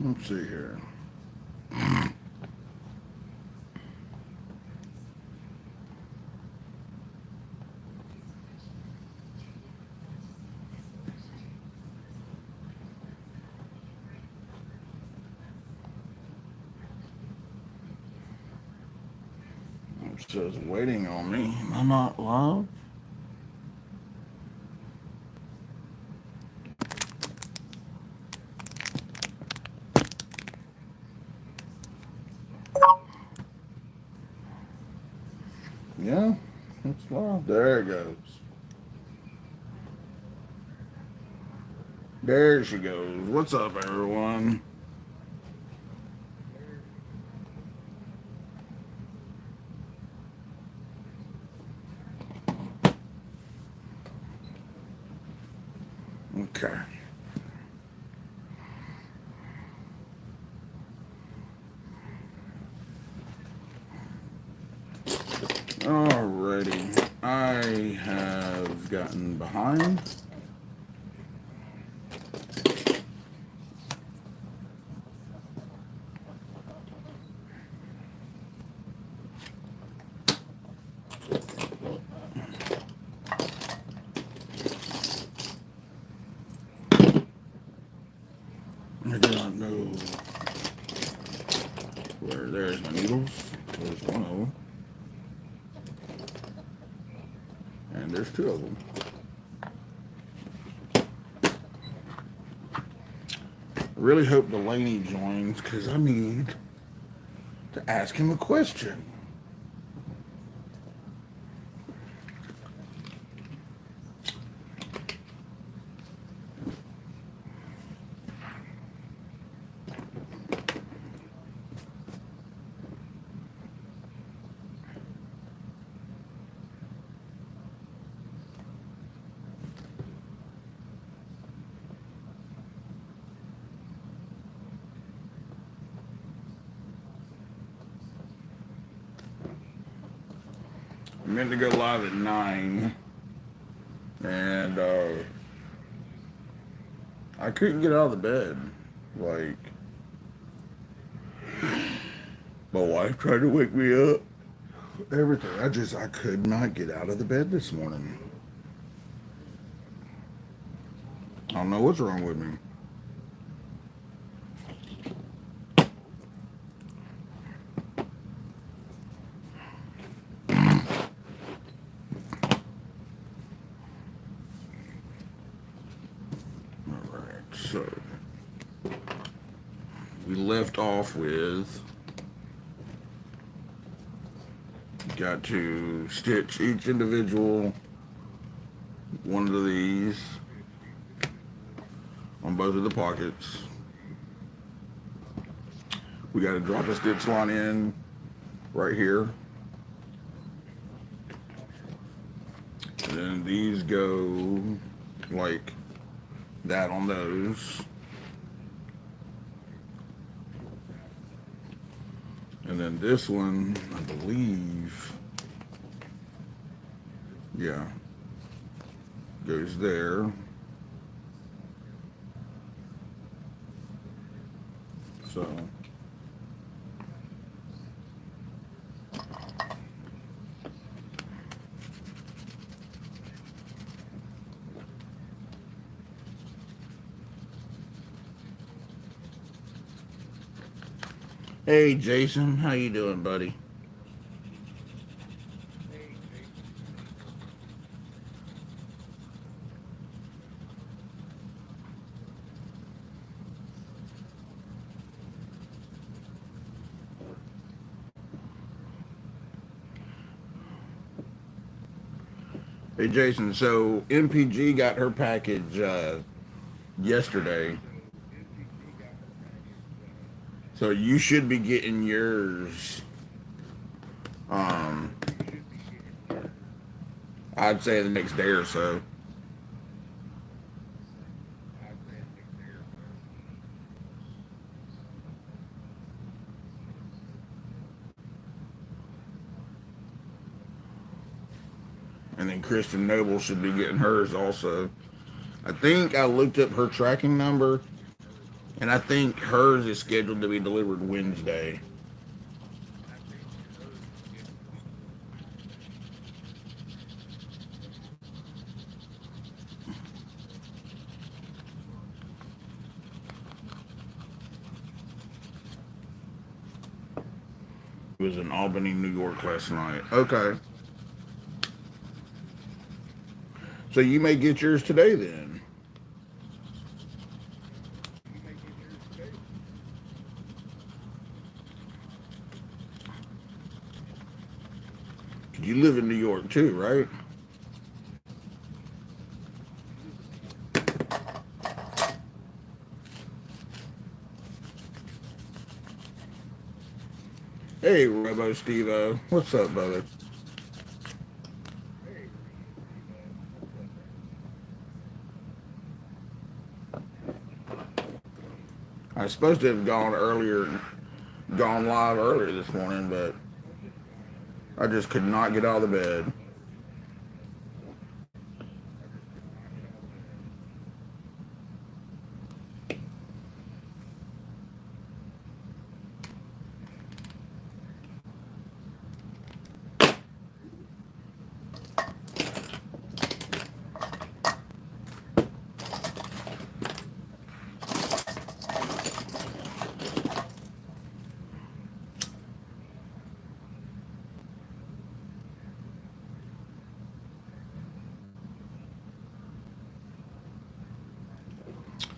Let's see here. It says waiting on me. Am I not live? Yeah, it's live. There it goes. There she goes. What's up, everyone? Okay. Alrighty. I have gotten behind. I do not know where. There's my needles. There's one of them. And there's two of them. I really hope Delaney joins because I need to ask him a question. I meant to go live at 9, and I couldn't get out of the bed. Like, my wife tried to wake me up. Everything. I could not get out of the bed this morning. I don't know what's wrong with me. So, we left off with, got to stitch each individual one of these on both of the pockets. We got to drop a stitch line in right here. And then these go like that on those. And then this one, I believe, yeah, goes there. So, hey Jason, how you doing, buddy? Hey Jason, so MPG got her package yesterday, so you should be getting yours. Um, I'd say the next day or so. And then Kristen Noble should be getting hers also. I think I looked up her tracking number, And I think hers is scheduled to be delivered Wednesday. It was in Albany, New York last night. Okay. So you may get yours today then. You live in New York too, right? Hey, Robo Steve-O. What's up, brother? I was supposed to have gone live earlier this morning, but I just could not get out of the bed.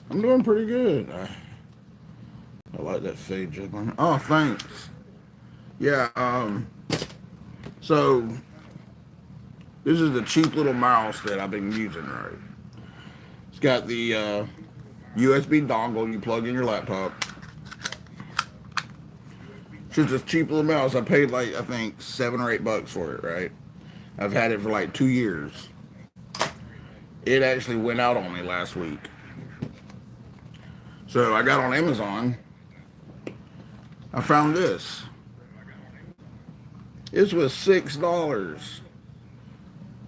I'm doing pretty good. I like that fade juggling. Oh, thanks. Yeah, so this is the cheap little mouse that I've been using, right? It's got the USB dongle you plug in your laptop. It's just this cheap little mouse. I paid like, I think, $7 or $8 for it, right? I've had it for like 2 years. It actually went out on me last week. So I got on Amazon. I found this. This was $6.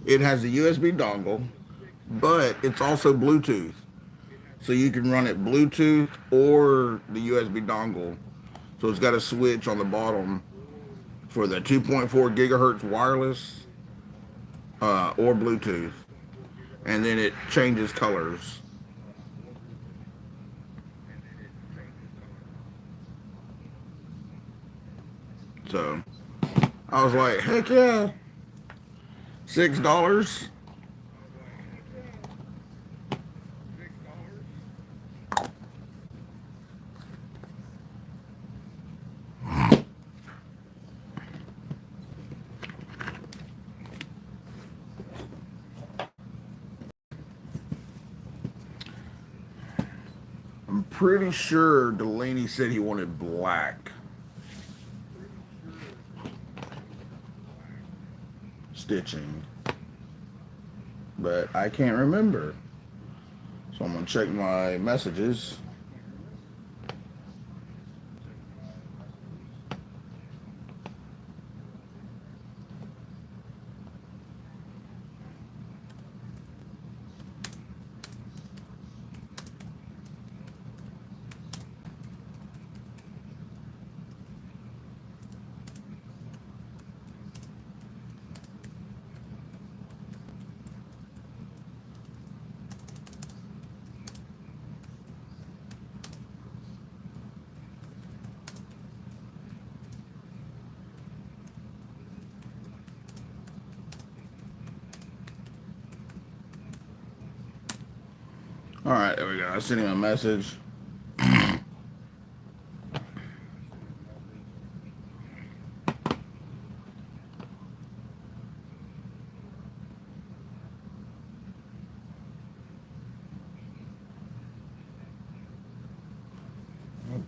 It has a USB dongle, but it's also Bluetooth. So you can run it Bluetooth or the USB dongle. So it's got a switch on the bottom for the 2.4 gigahertz wireless or Bluetooth. And then it changes colors. So I was like, heck yeah. $6. I'm pretty sure Delaney said he wanted black stitching, but I can't remember. So I'm gonna check my messages. All right, there we go. I sent him a message.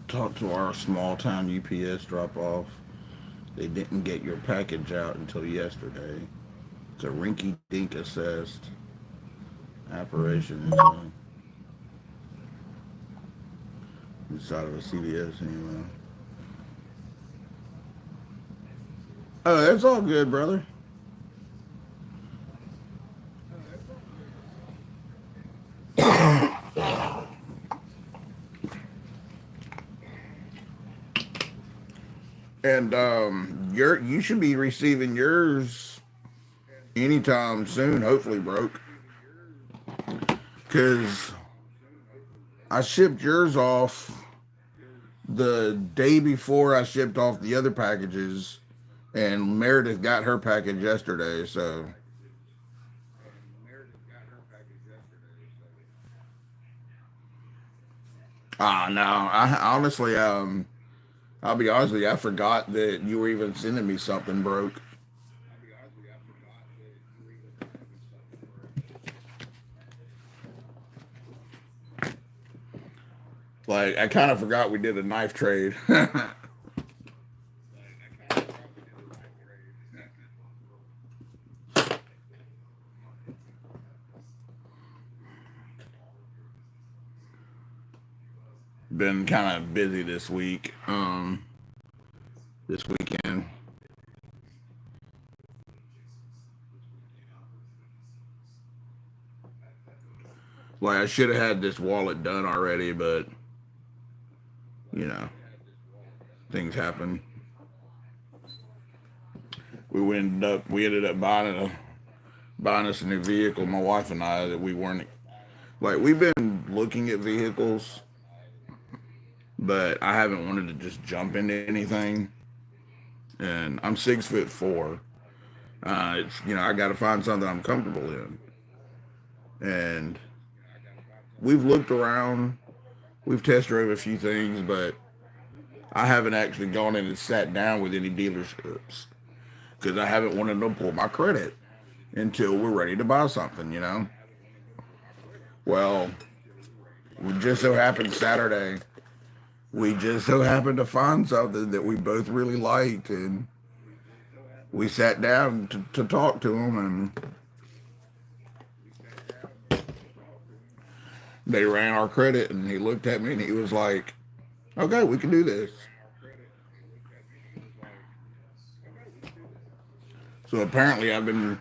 Talk to our small town UPS drop off. They didn't get your package out until yesterday. It's a rinky dink assessed operation inside of a CVS anyway. Oh, that's all good, brother. And you should be receiving yours anytime soon, hopefully, broke. Because I shipped yours off the day before I shipped off the other packages, and Meredith got her package yesterday. So, no, I honestly, I'll be honest with you, I forgot that you were even sending me something broke. Like, I kind of forgot we did a knife trade. Been kind of busy this week. This weekend. Like, I should have had this wallet done already, but you know, things happen. We ended up buying us a new vehicle, my wife and I, that we weren't like we've been looking at vehicles, but I haven't wanted to just jump into anything. And I'm 6'4". It's I got to find something I'm comfortable in. And we've looked around, we've test drove a few things, but I haven't actually gone in and sat down with any dealerships because I haven't wanted to pull my credit until we're ready to buy something. Well, we just so happened Saturday, we just so happened to find something that we both really liked, and we sat down to talk to them, and they ran our credit, and he looked at me and he was like, "Okay, we can do this." So apparently, I've been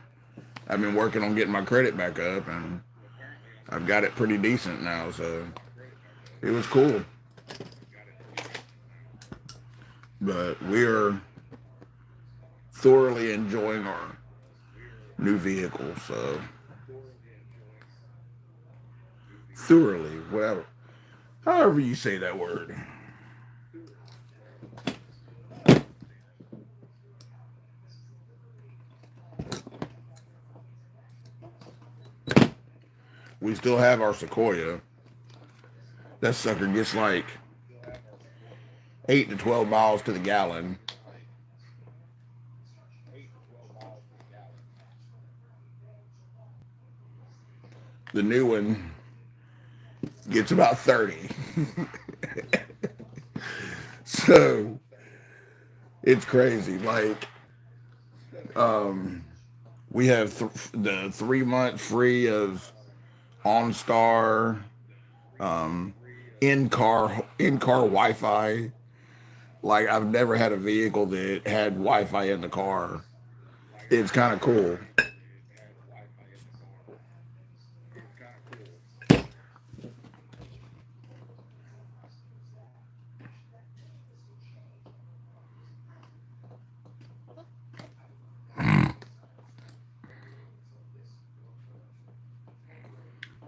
working on getting my credit back up, and I've got it pretty decent now. So it was cool, but we are thoroughly enjoying our new vehicle. So thoroughly, whatever, however you say that word. We still have our Sequoia. That sucker gets like 8 to 12 miles to the gallon. The new one gets about 30. So it's crazy. Like, we have the 3 month free of OnStar, in car Wi-Fi. Like, I've never had a vehicle that had Wi-Fi in the car. It's kind of cool.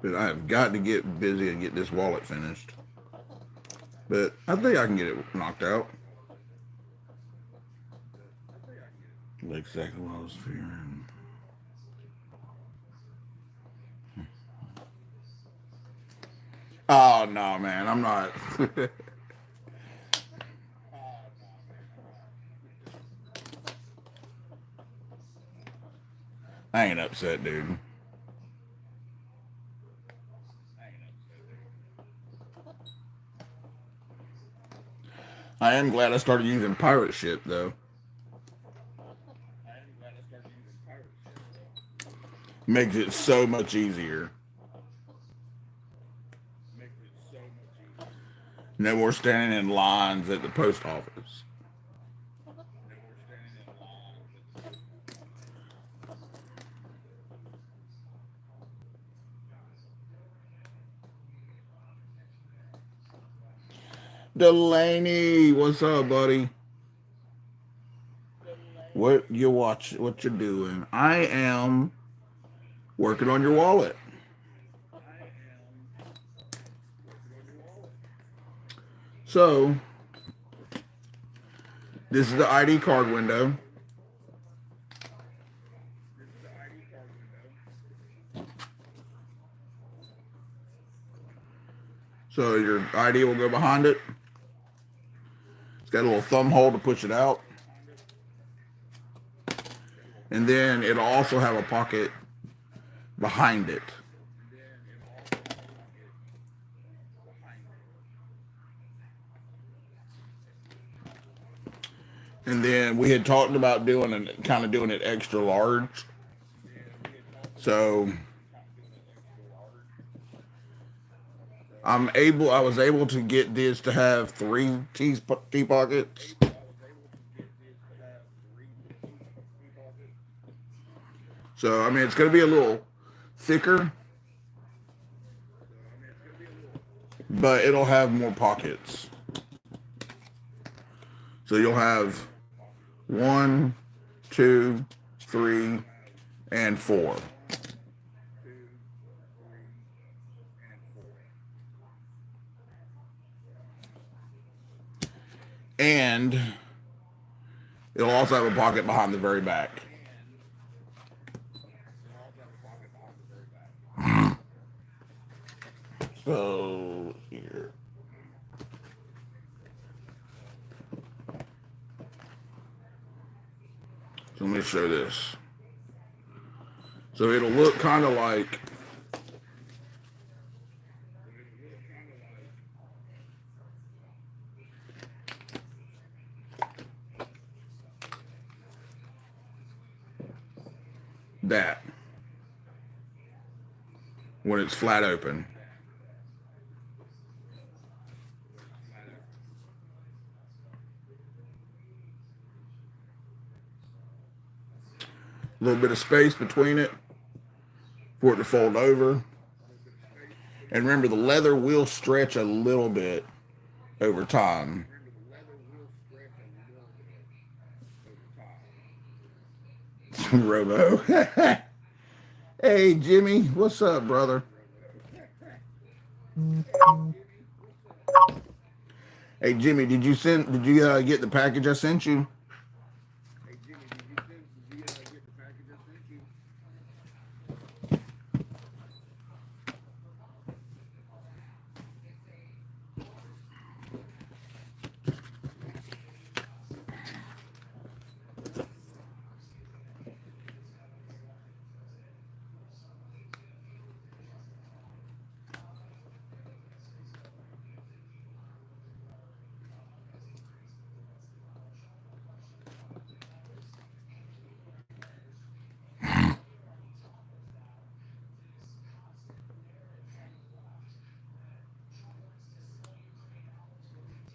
But I have got to get busy and get this wallet finished. But I think I can get it knocked out. Like exactly what I was fearing. Oh no, man, I'm not. I ain't upset, dude. I am glad I started using pirate ship though. Makes it so much easier. No more standing in lines at the post office. Delaney, what's up, buddy? What you watch? What you're doing? I am working on your wallet. So this is the ID card window. So your ID will go behind it. It's got a little thumb hole to push it out. And then it'll also have a pocket behind it. And then we had talked about doing it, kind of doing it extra large. So I was able to get this to have three T pockets. So I mean, it's going to be a little thicker, but it'll have more pockets. So you'll have one, two, three, and four. And it'll also have a pocket behind the very back. So here. So let me show this. So it'll look kind of like that when it's flat open. A little bit of space between it for it to fold over. And remember, the leather will stretch a little bit over time. Robo. Hey, Jimmy. What's up, brother? Hey, Jimmy, did you get the package I sent you?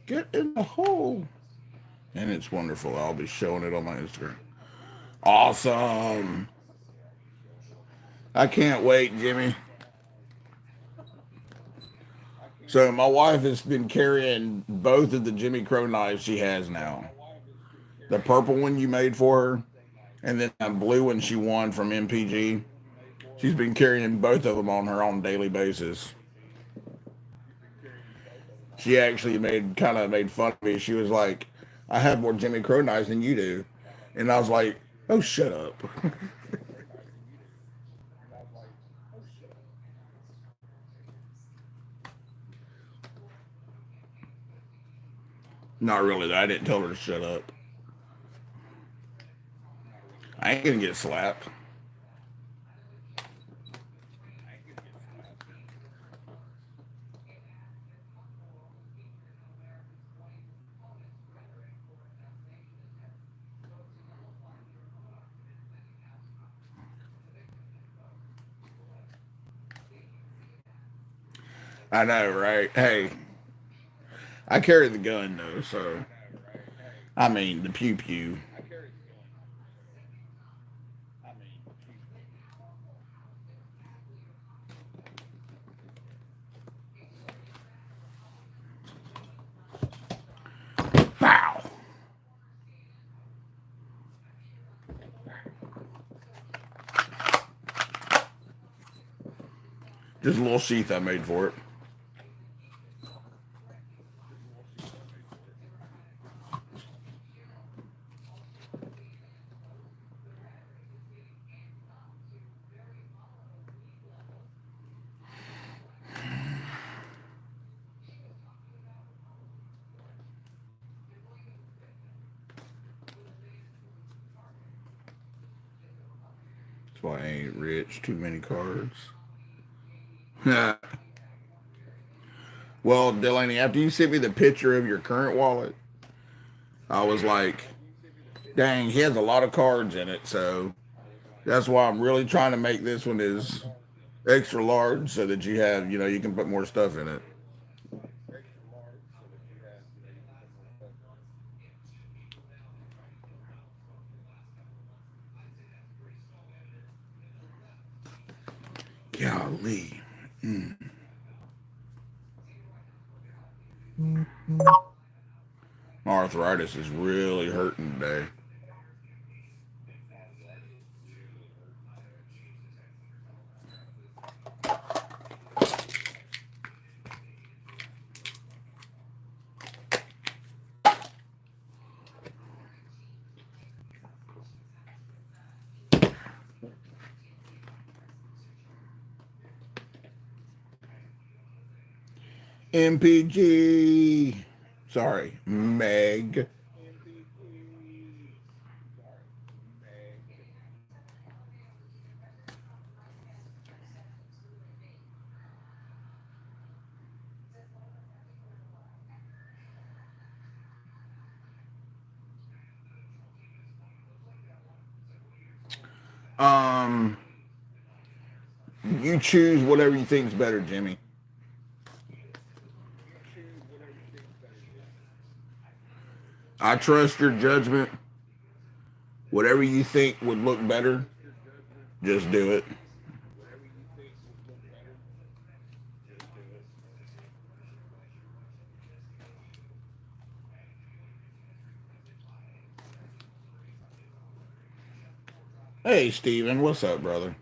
Get in the hole. And it's wonderful. I'll be showing it on my Instagram. Awesome. I can't wait, Jimmy. So my wife has been carrying both of the Jimmy Crow knives she has now. The purple one you made for her, and then that blue one she won from MPG. She's been carrying both of them on her on a daily basis. She actually made fun of me. She was like, "I have more Jimmy Crow knives than you do," and I was like, "Oh, shut up." Not really. I didn't tell her to shut up. I ain't gonna get slapped. I know, right? Hey, I carry the gun though, so I mean the pew pew. Bow. Just a little sheath I made for it. That's why I ain't rich. Too many cards. Well, Delaney, after you sent me the picture of your current wallet, I was like, dang, he has a lot of cards in it. So that's why I'm really trying to make this one is extra large so that you have, you can put more stuff in it. Golly. My arthritis is really hurting today. MPG. Sorry, Meg. Um, you choose whatever you think's better, Jimmy. I trust your judgment. Whatever you think would look better, just do it. Hey, Steven, what's up, brother?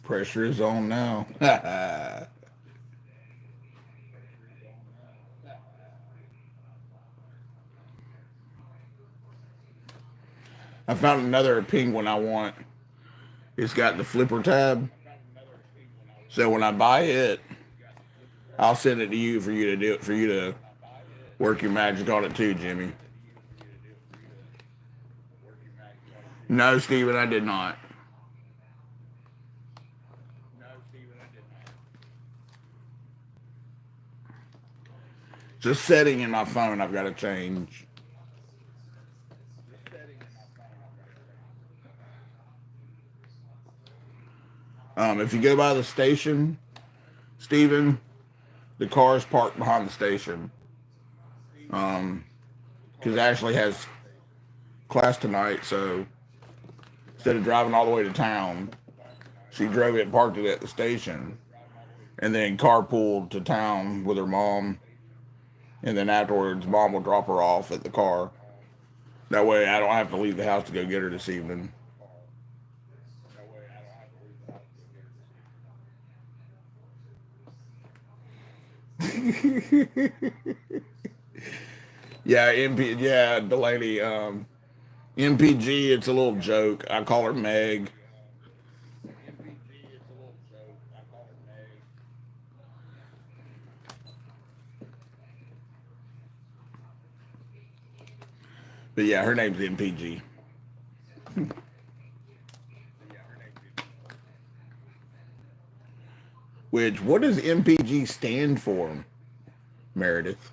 Pressure is on now. I found another penguin I want. It's got the flipper tab. So when I buy it, I'll send it to you for you to do it, for you to work your magic on it too, Jimmy. No, Steven, I did not. It's a setting in my phone I've got to change. If you go by the station, Steven, the car is parked behind the station. Because Ashley has class tonight, so instead of driving all the way to town, she drove it and parked it at the station, and then carpooled to town with her mom. And then afterwards, mom will drop her off at the car. That way, I don't have to leave the house to go get her this evening. Yeah, Delaney. MPG, it's a little joke. I call her Meg. But yeah, her name's MPG. Which, what does MPG stand for, Meredith?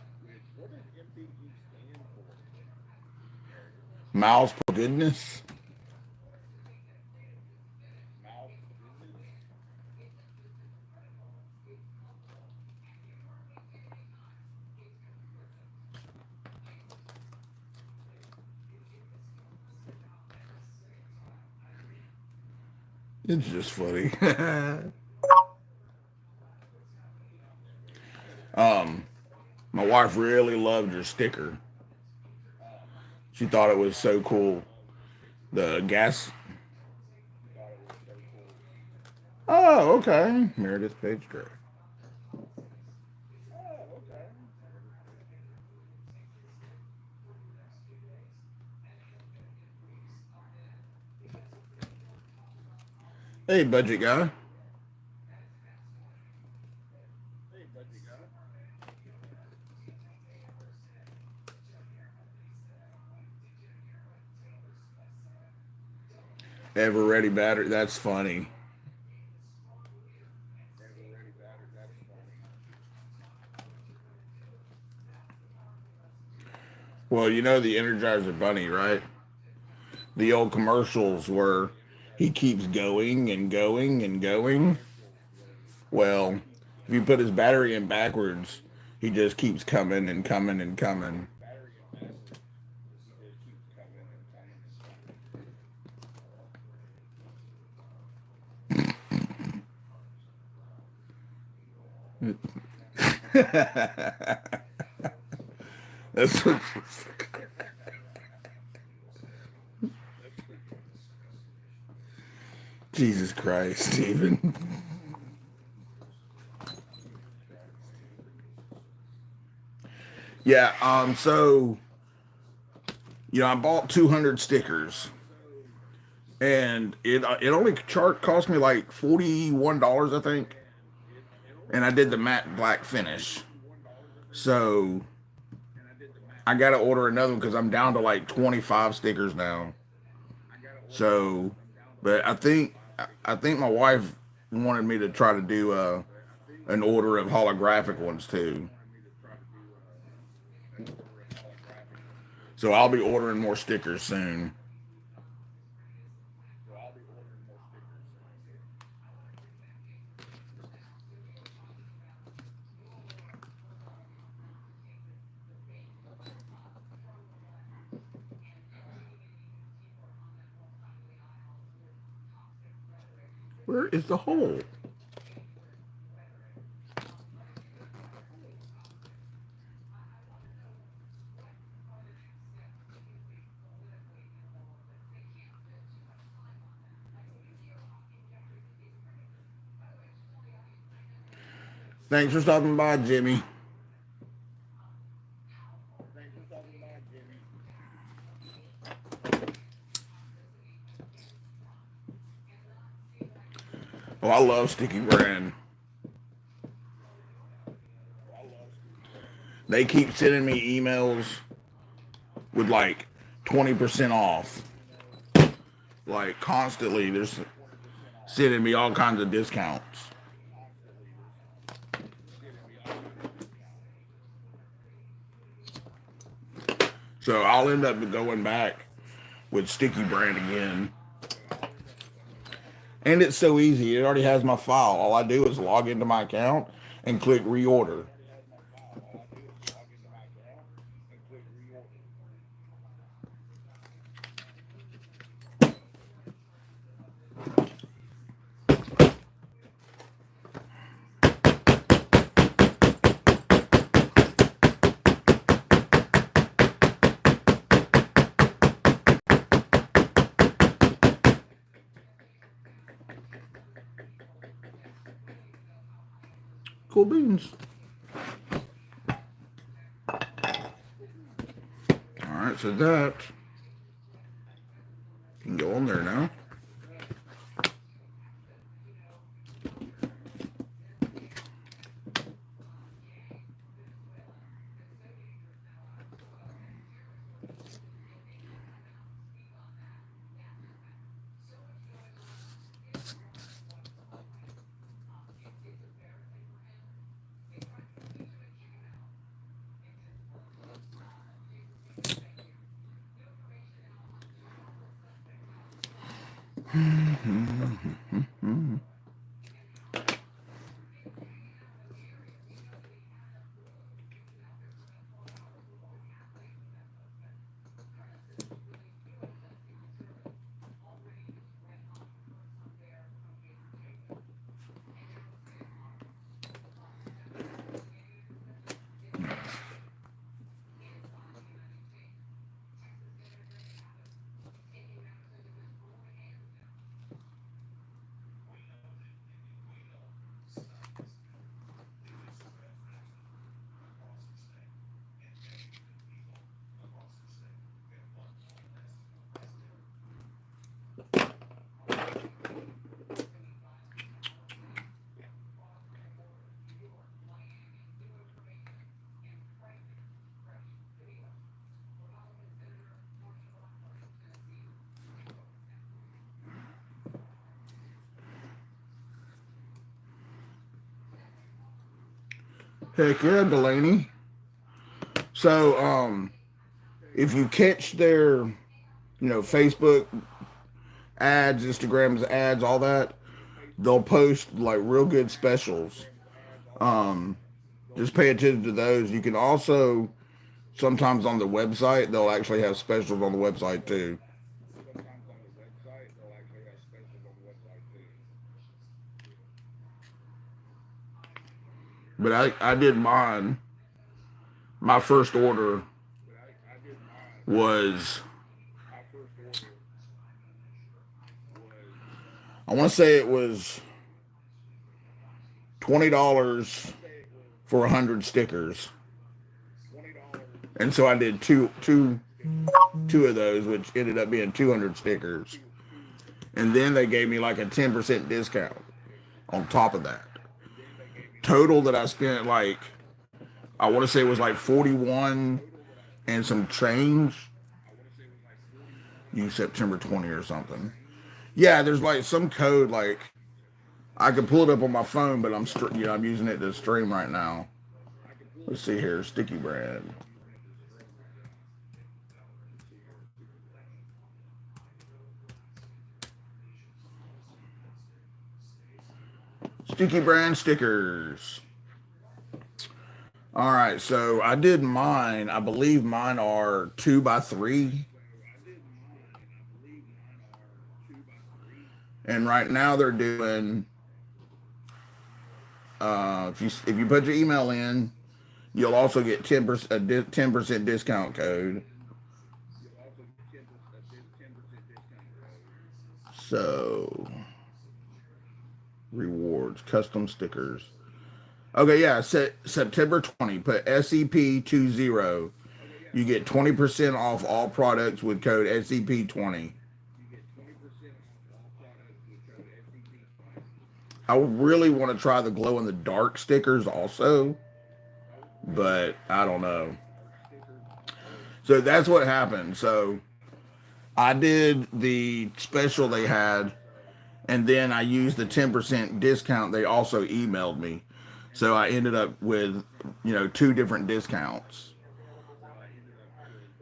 Miles per goodness? It's just funny. My wife really loved your sticker. She thought it was so cool. The gas. Oh, okay. Meredith Page Gray. Hey, budget guy. Ever ready battery. That's funny. Well, you know the Energizer Bunny, right? The old commercials where he keeps going and going and going. Well, if you put his battery in backwards, he just keeps coming and coming and coming. That's what, Jesus Christ, Stephen. Yeah, so I bought 200 stickers, and it only cost me like $41, I think, and I did the matte black finish. So I got to order another one because I'm down to like 25 stickers now. So, but I think my wife wanted me to try to do an order of holographic ones too. So I'll be ordering more stickers soon. Where is the hole? Thanks for stopping by, Jimmy. Oh, I love Sticky Brand. They keep sending me emails with like 20% off. Like constantly, they're sending me all kinds of discounts. So I'll end up going back with Sticky Brand again. And it's so easy. It already has my file. All I do is log into my account and click reorder. Cool beans. All right, so that can go on there now. Heck yeah, Delaney. So, if you catch their, Facebook ads, Instagram's ads, all that, they'll post like real good specials. Um, just pay attention to those. You can also sometimes on the website they'll actually have specials on the website too. But I did mine. My first order was, I want to say it was $20 for 100 stickers, and so I did two of those, which ended up being 200 stickers, and then they gave me like a 10% discount on top of that. Total that I spent, like, I want to say it was like 41 and some change. You September 20 or something. Yeah, there's like some code, like I could pull it up on my phone, but I'm using it to stream right now. Let's see here, Sticky Brand. Sticky Brand stickers. All right, so I did mine. I believe mine are 2x3, and right now they're doing. If you put your email in, you'll also get 10% a 10% discount code. So rewards, custom stickers. Okay, yeah, September 20. Put SEP20. You get 20% off all products with code SEP20. I really want to try the glow in the dark stickers also, but I don't know. So that's what happened. So I did the special they had, and then I used the 10% discount they also emailed me. So I ended up with, two different discounts.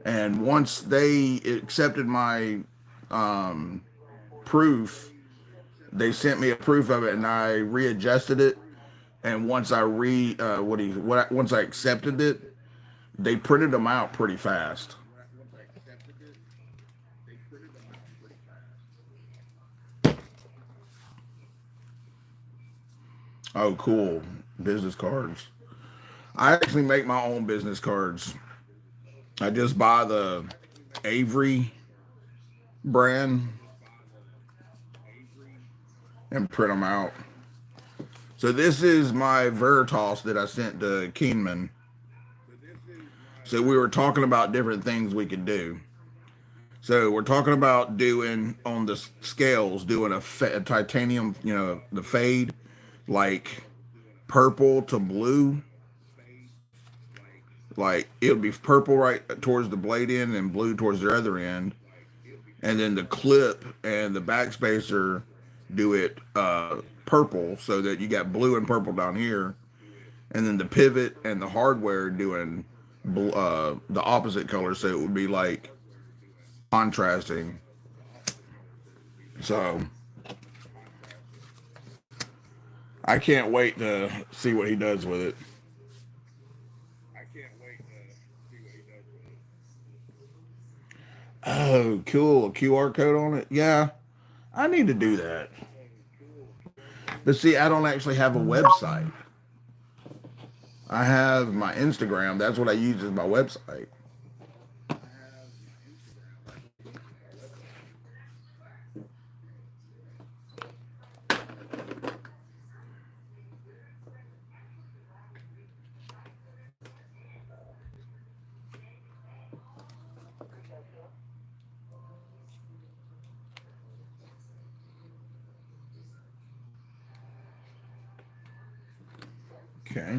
And once they accepted my proof, they sent me a proof of it, and I readjusted it. And once I once I accepted it, they printed them out pretty fast. Oh, cool. Business cards. I actually make my own business cards. I just buy the Avery brand and print them out. So this is my Veritas that I sent to Keenman. So we were talking about different things we could do. So we're talking about doing on the scales, doing a titanium, the fade, like purple to blue. Like it would be purple right towards the blade end and blue towards the other end. And then the clip and the backspacer do it purple so that you got blue and purple down here. And then the pivot and the hardware doing the opposite color, so it would be like contrasting. So I can't wait to see what he does with it. Oh, cool. A QR code on it? Yeah, I need to do that. But see, I don't actually have a website. I have my Instagram. That's what I use as my website. Okay.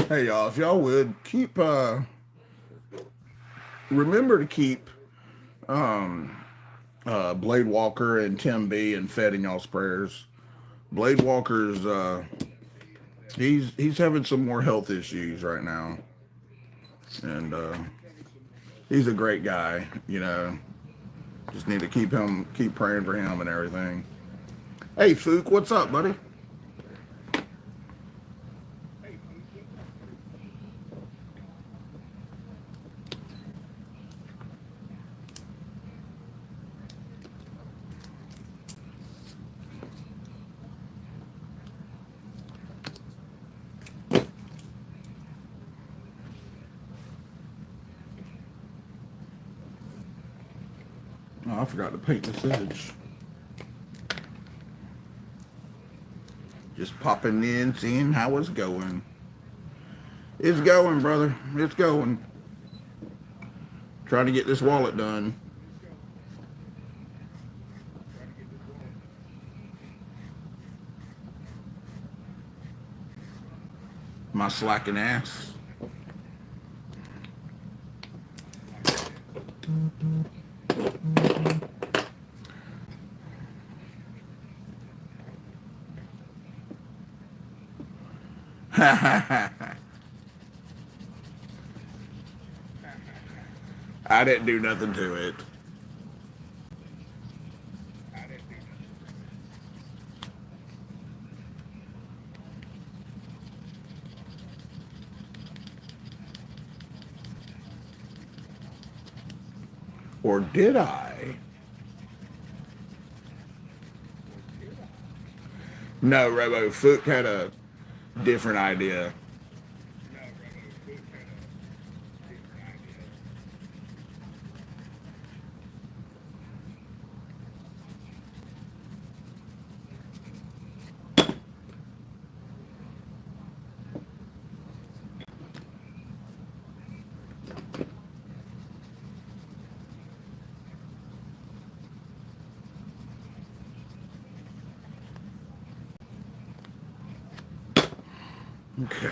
Hey y'all, if y'all would keep remember to keep Blade Walker and Tim B and Fed in y'all's prayers. Blade Walker's he's having some more health issues right now, and he's a great guy. You know, just need to keep praying for him and everything. Hey Fook, what's up, buddy? Oh, I forgot to paint this edge. Just popping in, seeing how it's going. It's going, brother. It's going. Trying to get this wallet done. My slacking ass. I didn't do nothing to it. Or did I? No, Robo Fook had a different idea. Okay.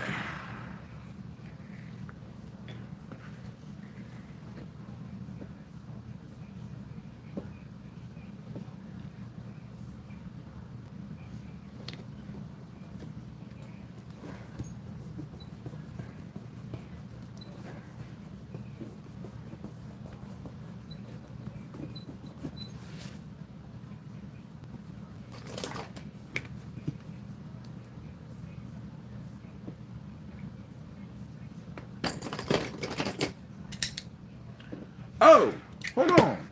Oh, hold on.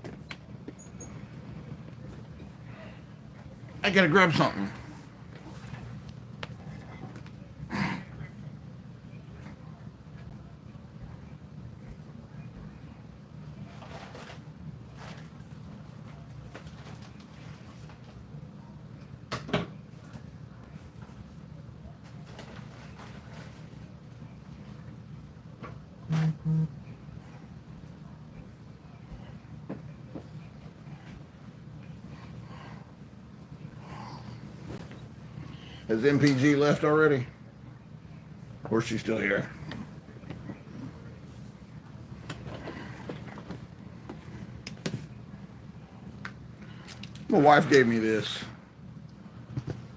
I gotta grab something. Has MPG left already? Or is she still here? My wife gave me this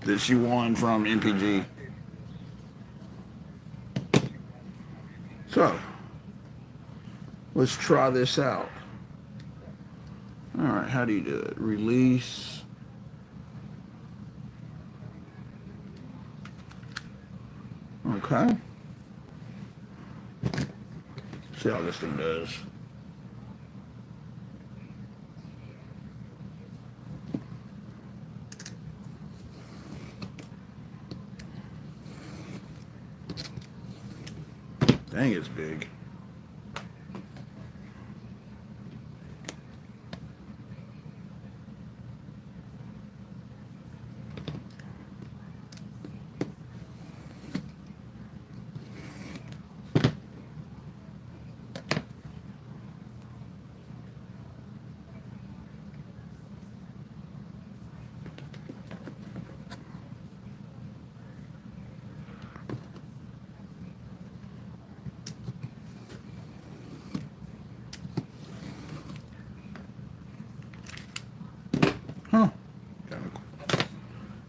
that she won from MPG. So, let's try this out. All right, how do you do it? Release. Okay. See how this thing does. Dang, it's big.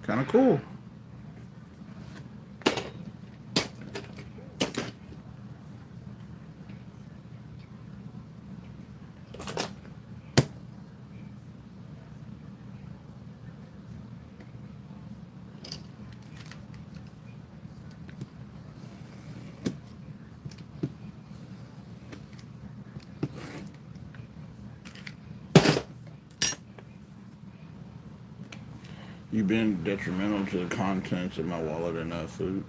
Kind of cool. You've been detrimental to the contents of my wallet enough, Luke.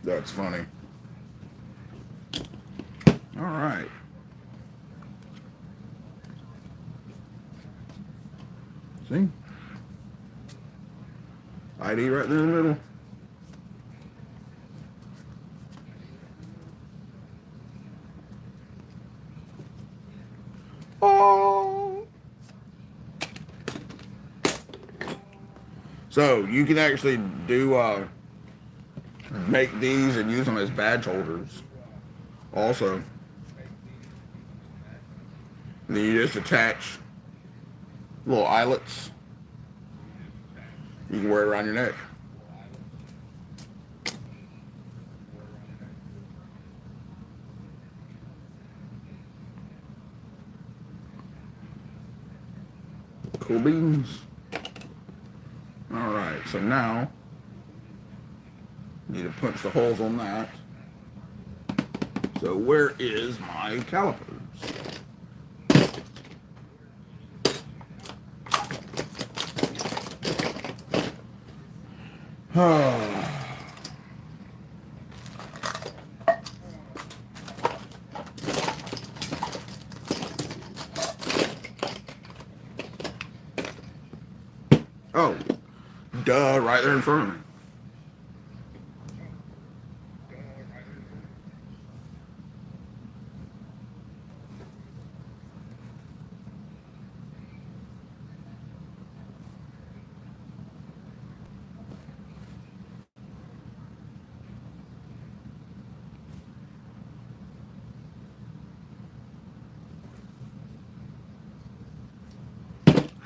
That's funny. All right. See? ID right there in the middle. Oh. So you can actually do make these and use them as badge holders. Also, and then you just attach little eyelets. You can wear it around your neck. Cool beans. All right, so now need to punch the holes on that. So where is my calipers? Oh, duh, right there in front of me.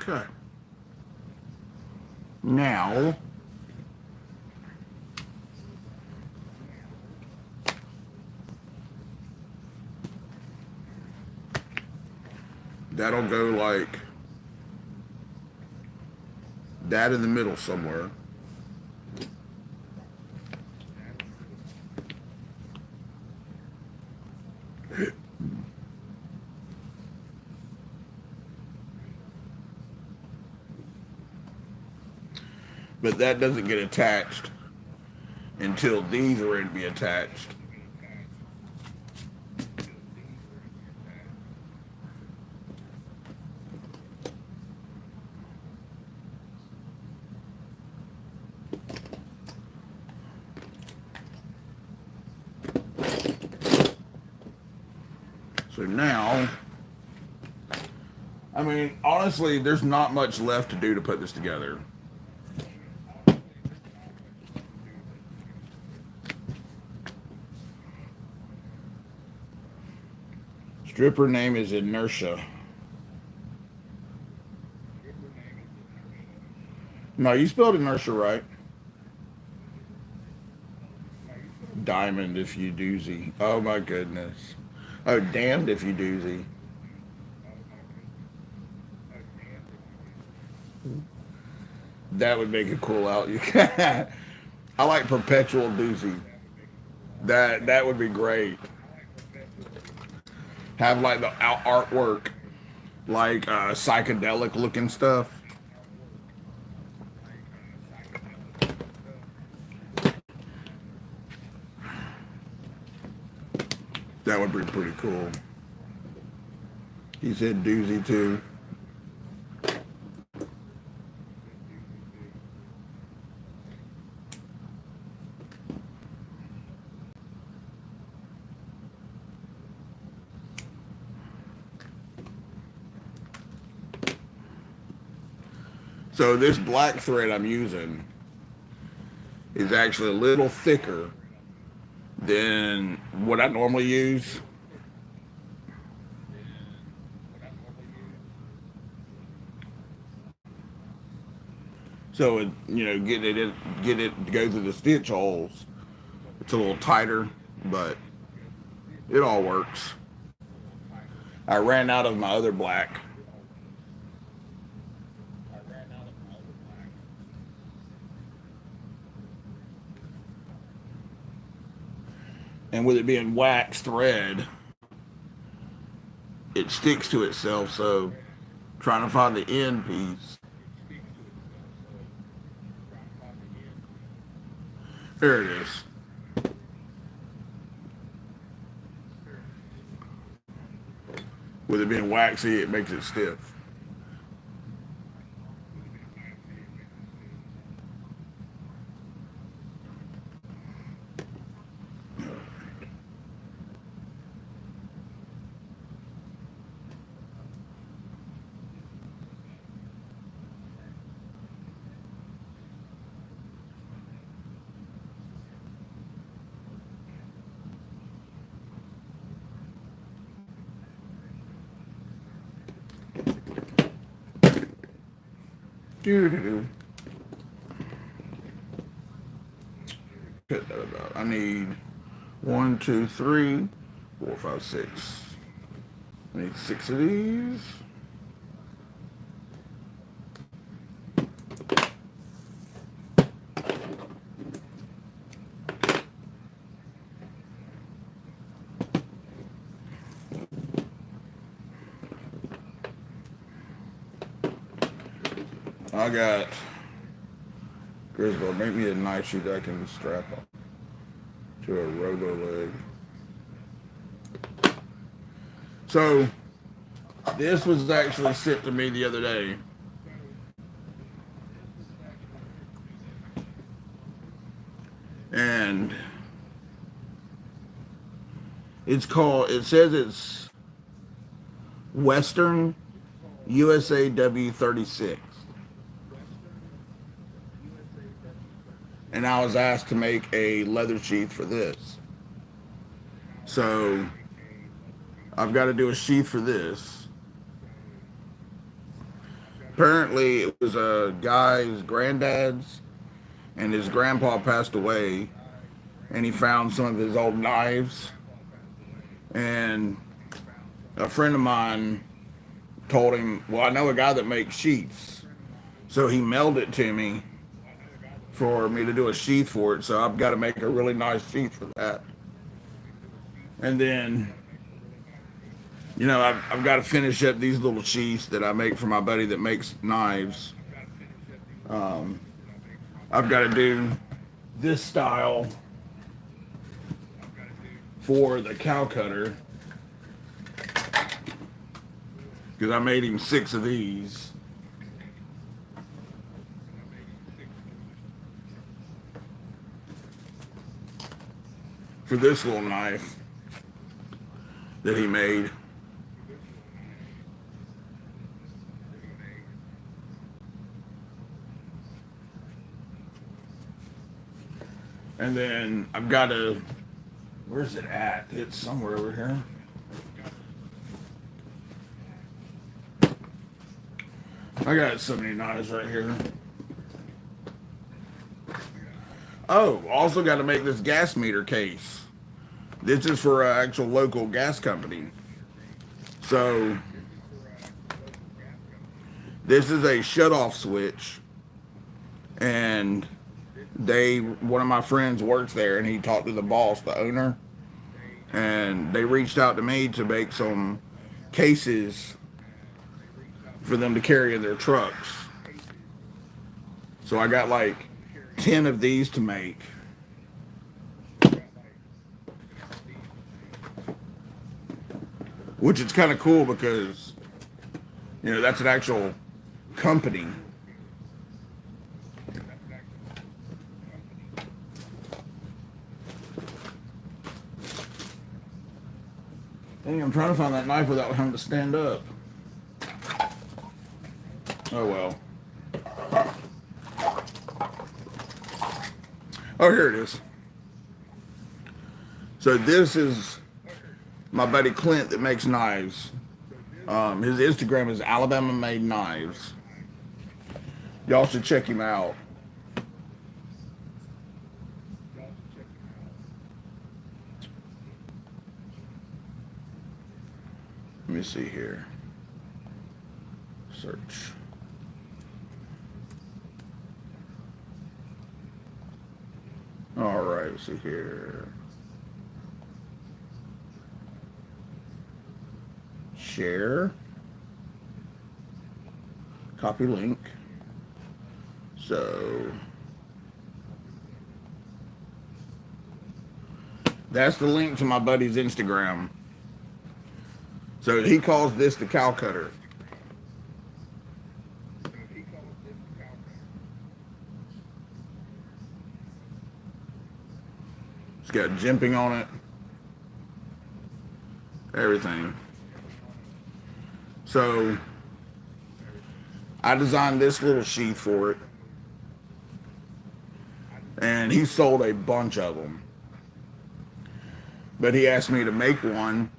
Okay. Now, that'll go like that in the middle somewhere. But that doesn't get attached until these are ready to be attached. So now, I mean, honestly, there's not much left to do to put this together. Stripper name is Inertia. No, you spelled Inertia right. Diamond if you doozy. Oh my goodness. Oh, damned if you doozy. That would make a cool out. You I like perpetual doozy. That would be great. Have like the artwork, like psychedelic looking stuff. That would be pretty cool. He said doozy too. So this black thread I'm using is actually a little thicker Then what I normally use, so it, get it to go through the stitch holes. It's a little tighter, but it all works. I ran out of my other black, and with it being wax thread, it sticks to itself. So trying to find the end piece. There it is. With it being waxy, it makes it stiff. Doo-doo-doo. Cut that about. I need 1, 2, 3, 4, 5, 6. I need 6 of these. I got Griswold. Make me a knife sheath that I can strap on to a robo leg. So this was actually sent to me the other day. And it says it's Western USA W36. And I was asked to make a leather sheath for this. So I've got to do a sheath for this. Apparently it was a guy's granddad's, and his grandpa passed away, and he found some of his old knives. And a friend of mine told him, well, I know a guy that makes sheaths. So he mailed it to me for me to do a sheath for it. So I've got to make a really nice sheath for that. And then, I've got to finish up these little sheaths that I make for my buddy that makes knives. I've got to do this style for the cow cutter, because I made him 6 of these. For this little knife that he made. And then I've got to, where's it at? It's somewhere over here. I got so many knives right here. Oh, also got to make this gas meter case. This is for an actual local gas company. So this is a shut-off switch, and one of my friends works there, and he talked to the boss, the owner, and they reached out to me to make some cases for them to carry in their trucks. So I got like 10 of these to make. Which is kind of cool because, that's an actual company. Dang, I'm trying to find that knife without having to stand up. Oh well. Oh, here it is. So this is my buddy Clint that makes knives. His Instagram is Alabama Made Knives. Y'all should check him out. Let me see here. Search. All right, let's see here. Share. Copy link. So that's the link to my buddy's Instagram. So he calls this the cow cutter. It's got jimping on it. Everything. So I designed this little sheath for it. And he sold a bunch of them. But he asked me to make one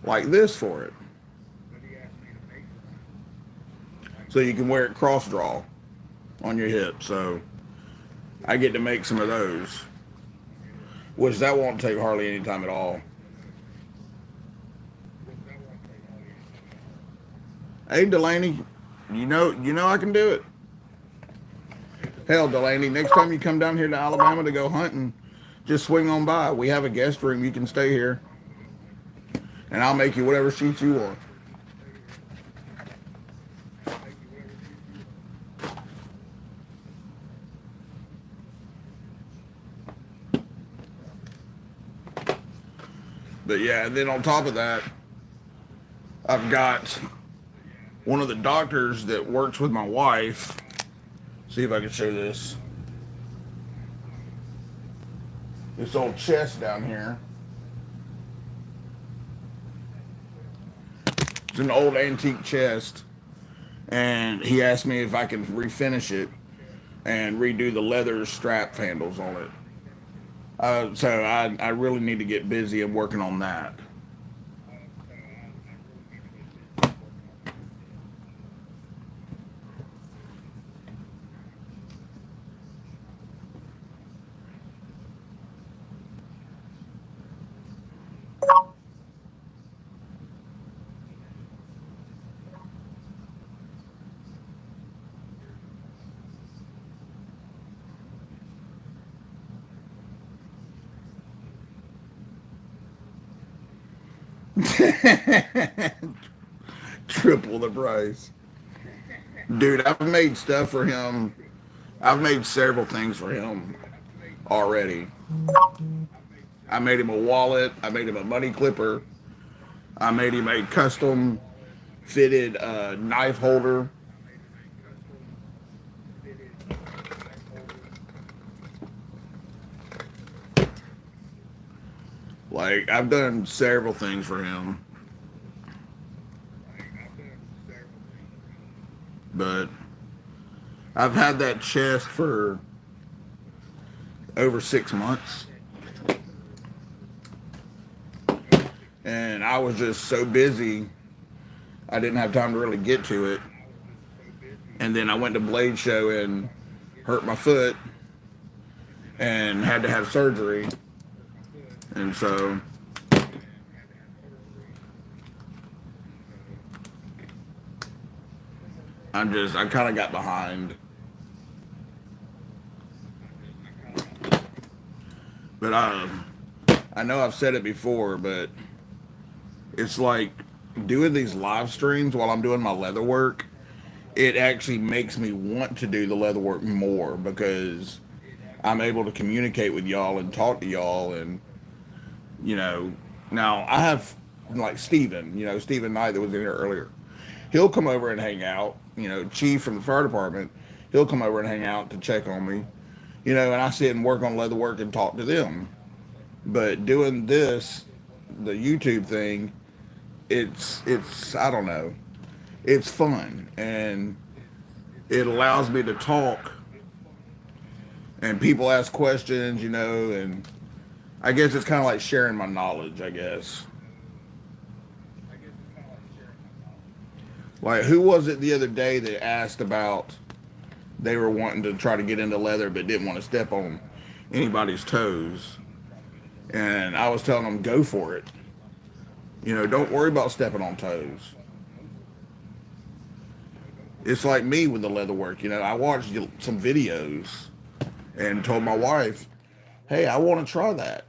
like this for it. So you can wear it cross draw on your hip. So I get to make some of those. Which that won't take hardly any time at all. Hey Delaney, you know I can do it. Hell, Delaney, next time you come down here to Alabama to go hunting, just swing on by. We have a guest room. You can stay here. And I'll make you whatever sheets you want. But yeah, and then on top of that, I've got one of the doctors that works with my wife. See if I can show this. This old chest down here. It's an old antique chest. And he asked me if I can refinish it and redo the leather strap handles on it. So I really need to get busy and working on that. Triple the price. Dude, I've made stuff for him. I've made several things for him already. I made him a wallet. I made him a money clipper. I made him a custom fitted knife holder. Like, I've done several things for him. But I've had that chest for over 6 months. And I was just so busy, I didn't have time to really get to it. And then I went to Blade Show and hurt my foot and had to have surgery. And so I kind of got behind. But I know I've said it before, but it's like doing these live streams while I'm doing my leather work. It actually makes me want to do the leather work more because I'm able to communicate with y'all and talk to y'all. And, you know, now I have like Steven, Steven Knight that was in here earlier. He'll come over and hang out, Chief from the fire department. He'll come over and hang out to check on me, and I sit and work on leather work and talk to them. But doing this, the YouTube thing, it's I don't know, it's fun and it allows me to talk and people ask questions, and I guess it's kind of like sharing my knowledge, I guess. Like, who was it the other day that asked about they were wanting to try to get into leather but didn't want to step on anybody's toes? And I was telling them, go for it. You know, don't worry about stepping on toes. It's like me with the leather work. You know, I watched some videos and told my wife, hey, I want to try that.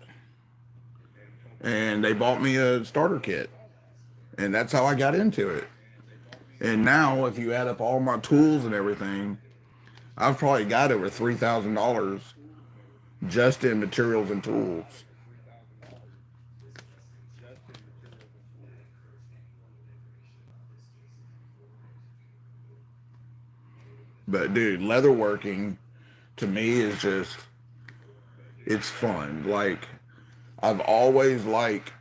And they bought me a starter kit. And that's how I got into it. And now, if you add up all my tools and everything, I've probably got over $3,000 just in materials and tools. But dude, leatherworking to me is just, it's fun. Like, I've always liked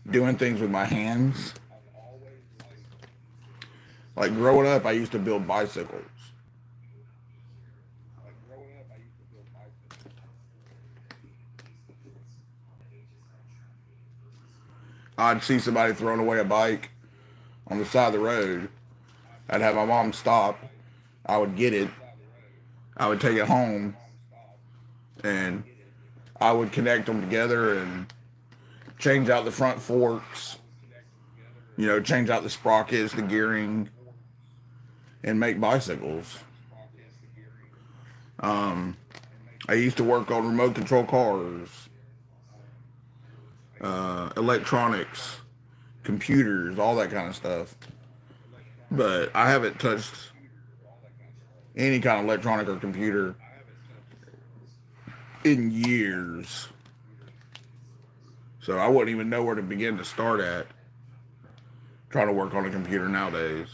doing things with my hands. Like growing up, I used to build bicycles. I'd see somebody throwing away a bike on the side of the road. I'd have my mom stop. I would get it. I would take it home, and I would connect them together and change out the front forks, you know, change out the sprockets, the gearing, and make bicycles. Um, I used to work on remote control cars, electronics, computers, all that kind of stuff. But I haven't touched any kind of electronic or computer in years. So I wouldn't even know where to begin to start at trying to work on a computer nowadays.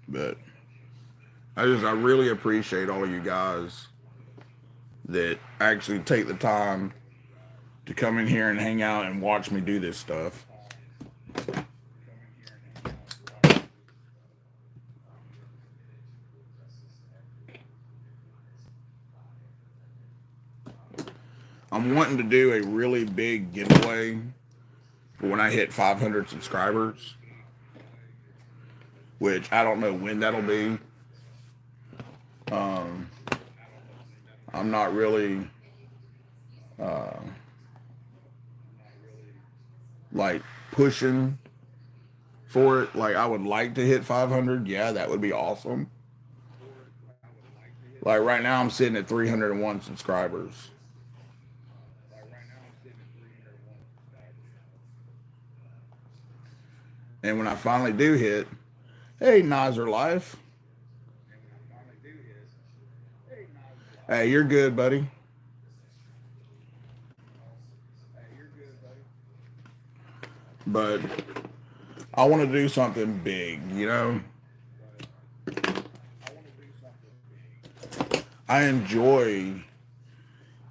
But I really appreciate all of you guys that actually take the time to come in here and hang out and watch me do this stuff. I'm wanting to do a really big giveaway for when I hit 500 subscribers, which I don't know when that'll be. Um, I'm not really uh, like pushing for it. Like I would like to hit 500. Yeah, that would be awesome. Like right now, I'm sitting at 301 subscribers. And when I finally do hit, hey, Nizer Life. Hey, you're good, buddy. But I want to do something big, you know? I enjoy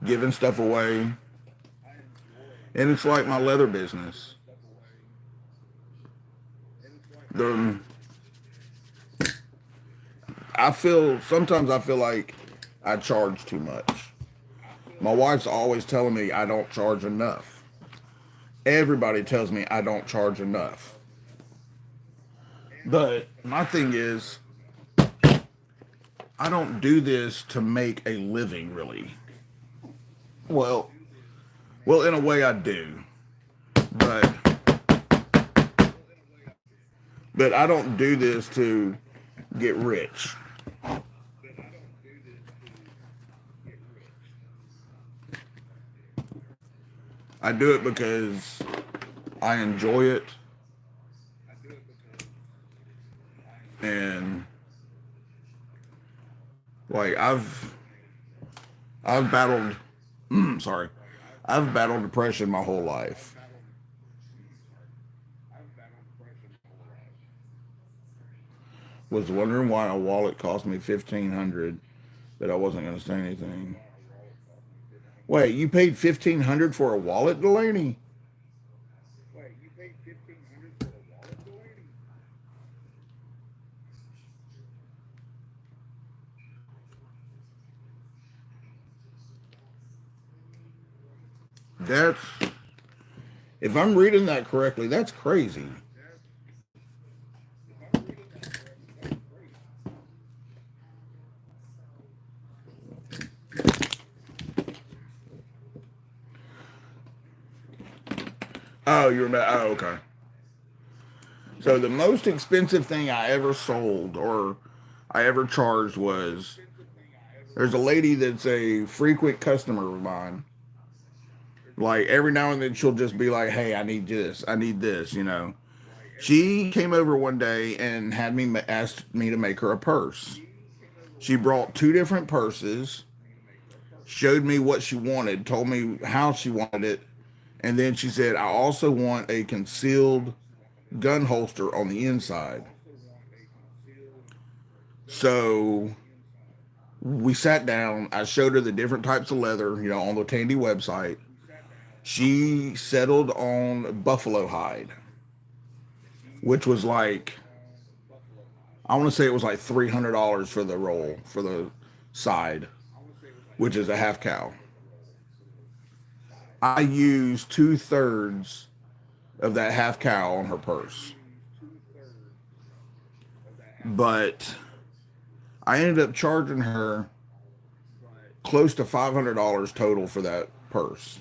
giving stuff away. And it's like my leather business. The, sometimes I feel like I charge too much. My wife's always telling me I don't charge enough. Everybody tells me I don't charge enough. But my thing is, I don't do this to make a living, really. Well, well, in a way I do, but I don't do this to get rich. I do it because I enjoy it, and like I've battled sorry, I've battled depression my whole life. Was wondering why a wallet cost me 1,500, but I wasn't going to say anything. Wait, you paid 1,500 for a wallet, Delaney? That's, if I'm reading that correctly, that's crazy. Oh, you remember? Oh, okay. So the most expensive thing I ever sold or I ever charged was, there's a lady that's a frequent customer of mine. Like every now and then she'll just be like, "Hey, I need this. I need this," you know. She came over one day and had me asked me to make her a purse. She brought two different purses, showed me what she wanted, told me how she wanted it, and then she said, "I also want a concealed gun holster on the inside." So we sat down. I showed her the different types of leather, you know, on the Tandy website. She settled on buffalo hide, which was like, I want to say it was like $300 for the roll for the side, which is a half cow. I used 2/3 of that half cow on her purse, but I ended up charging her close to $500 total for that purse,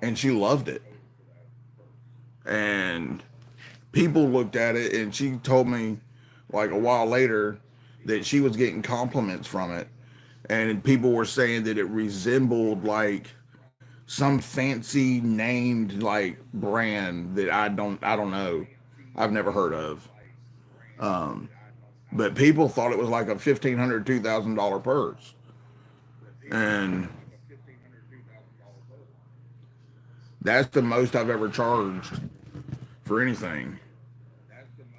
and she loved it. And people looked at it, and she told me like a while later that she was getting compliments from it, and people were saying that it resembled like some fancy named like brand that I don't know, I've never heard of. Um, but people thought it was like a $1,500 $2,000 purse, and that's the most I've ever charged for anything.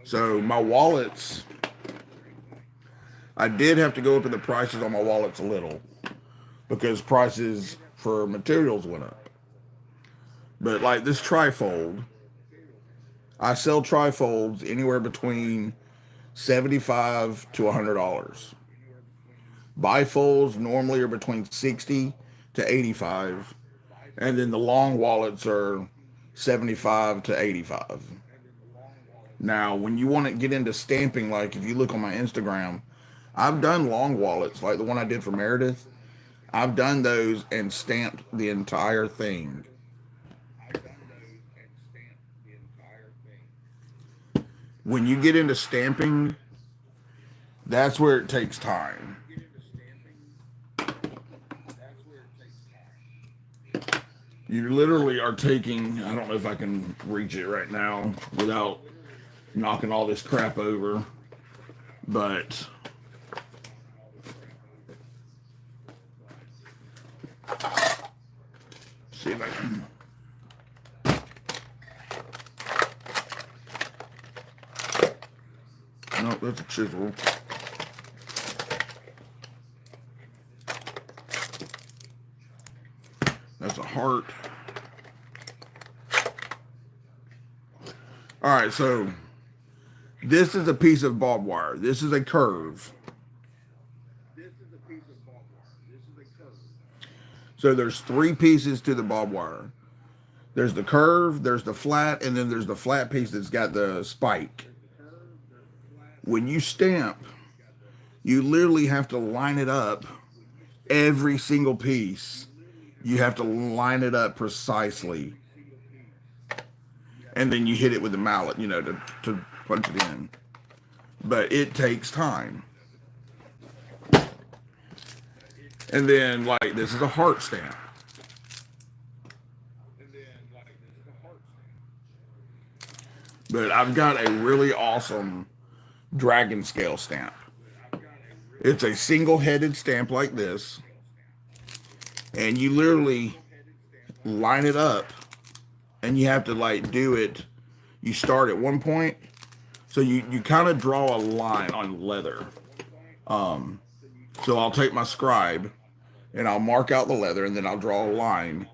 So my wallets, I did have to go up in the prices on my wallets a little because prices for materials went up. But like this trifold, I sell trifolds anywhere between 75 to $100. Bifolds normally are between 60 to 85, and then the long wallets are 75 to 85. Now, when you want to get into stamping, like if you look on my Instagram, I've done long wallets, like the one I did for Meredith. I've done those and stamped the entire thing. When you get into stamping, that's where it takes time. You literally are taking, I don't know if I can reach it right now without knocking all this crap over, but see if I can. No, that's a chisel. That's a heart. All right, so this is a piece of barbed wire. This is a curve. So there's three pieces to the barbed wire. There's the curve, there's the flat, and then there's the flat piece that's got the spike. When you stamp, you literally have to line it up, every single piece. You have to line it up precisely. And then you hit it with the mallet, you know, to punch it in. But it takes time. And then, like, this is a heart stamp. But I've got a really awesome dragon scale stamp. It's a single-headed stamp like this. And you literally line it up. And you have to, like, do it. You start at one point. So you kind of draw a line on leather. So I'll take my scribe and I'll mark out the leather, and then I'll draw a line.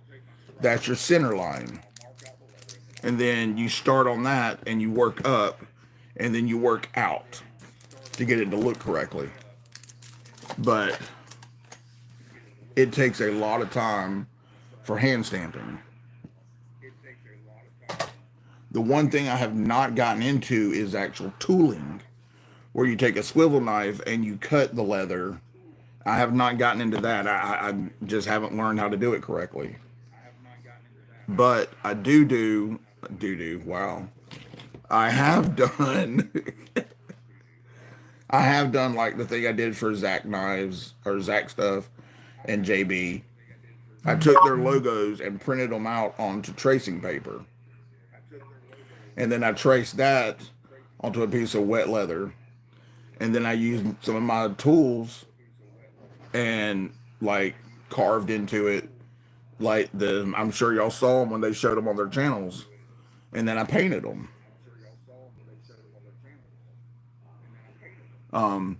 That's your center line. And then you start on that and you work up and then you work out to get it to look correctly. But it takes a lot of time for hand stamping. The one thing I have not gotten into is actual tooling, where you take a swivel knife and you cut the leather. I have not gotten into that. I just haven't learned how to do it correctly. But I wow. I have done, I have done like the thing I did for Zach Knives or Zach Stuff and JB. I took their logos and printed them out onto tracing paper. And then I traced that onto a piece of wet leather. And then I used some of my tools and like carved into it. Like I'm sure y'all saw them when they showed them on their channels. And then I painted them. And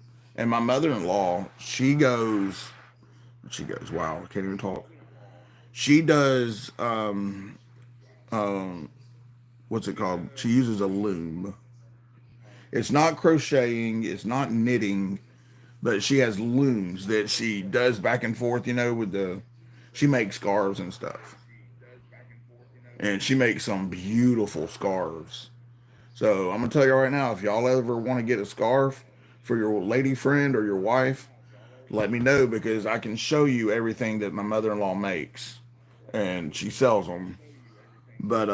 my mother-in-law, wow, I can't even talk. She does, what's it called? She uses a loom. It's not crocheting, it's not knitting, but she has looms that she does back and forth, she makes scarves and stuff. And she makes some beautiful scarves. So I'm going to tell you right now, if y'all ever want to get a scarf for your lady friend or your wife, let me know because I can show you everything that my mother-in-law makes. And she sells them. But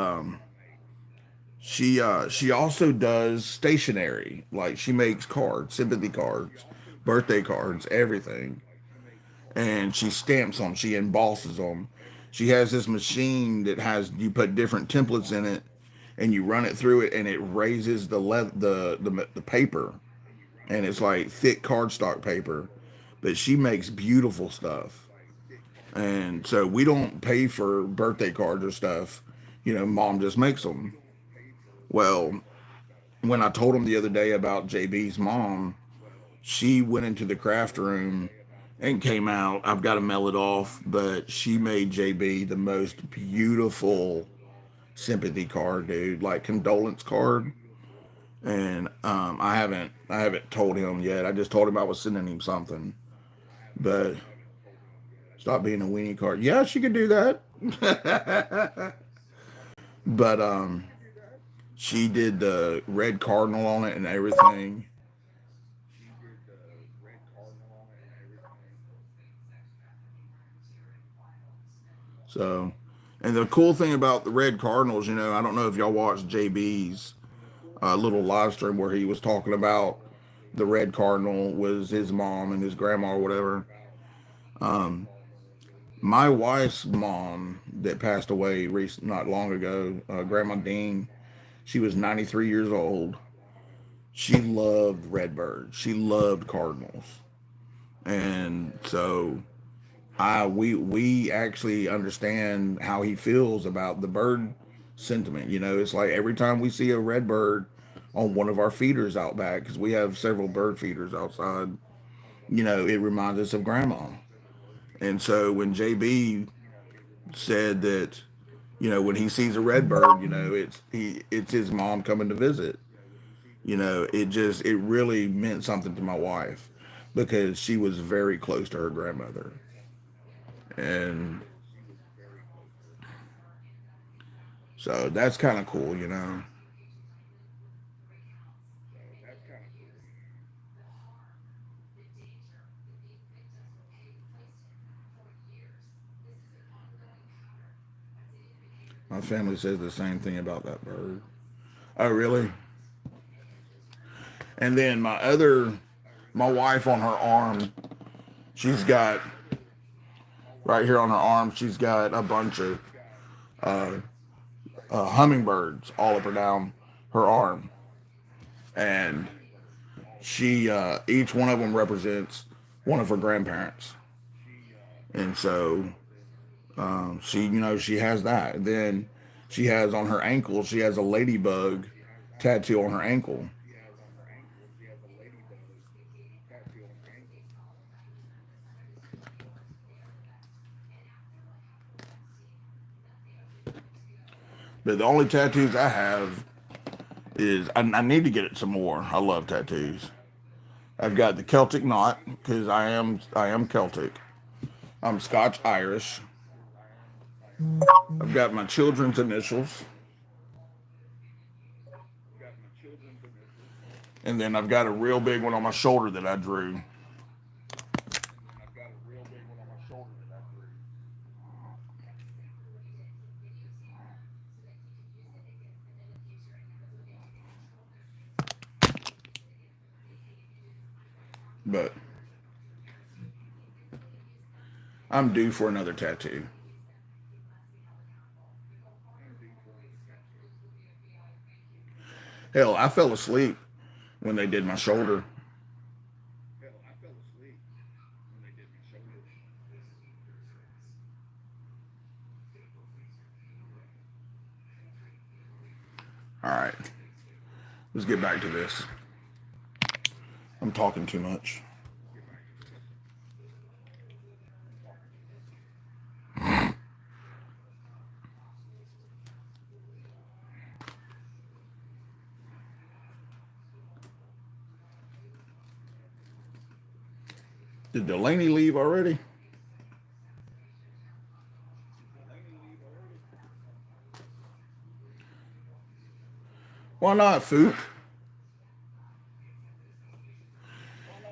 she also does stationery. Like she makes cards, sympathy cards, birthday cards, everything. And she stamps them, she embosses them. She has this machine that has you put different templates in it and you run it through it and it raises the paper, and it's like thick cardstock paper, but she makes beautiful stuff. And so we don't pay for birthday cards or stuff, mom just makes them. Well, when I told him the other day about JB's mom, she went into the craft room and came out. I've got to mail it off, but she made JB the most beautiful sympathy card, dude, like condolence card. And I haven't told him yet. I just told him I was sending him something. But stop being a weenie card. Yeah, she could do that. But she did the red cardinal on it and everything. So, and the cool thing about the red cardinals, I don't know if y'all watched JB's little live stream where he was talking about the red cardinal was his mom and his grandma or whatever. My wife's mom that passed away not long ago, Grandma Dean, she was 93 years old. She loved redbirds. She loved cardinals, and so we actually understand how he feels about the bird sentiment. It's like every time we see a red bird on one of our feeders out back, because we have several bird feeders outside, it reminds us of grandma. And so when JB said that, when he sees a red bird, it's his mom coming to visit. It really meant something to my wife because she was very close to her grandmother. And so that's kind of cool. My family says the same thing about that bird. Oh, really? And then my wife on her arm, she's got, right here on her arm, she's got a bunch of uh, hummingbirds all up and down her arm. And each one of them represents one of her grandparents. And so she has that. And then she has on her ankle, she has a ladybug tattoo on her ankle. But the only tattoos I have is I need to get it some more. I love tattoos. I've got the Celtic knot because I am Celtic. I'm Scotch Irish. I've got my children's initials, and then I've got a real big one on my shoulder that I drew. But I'm due for another tattoo. Hell, I fell asleep when they did my shoulder. All right, let's get back to this. I'm talking too much. Did Delaney leave already? Why not, Fook?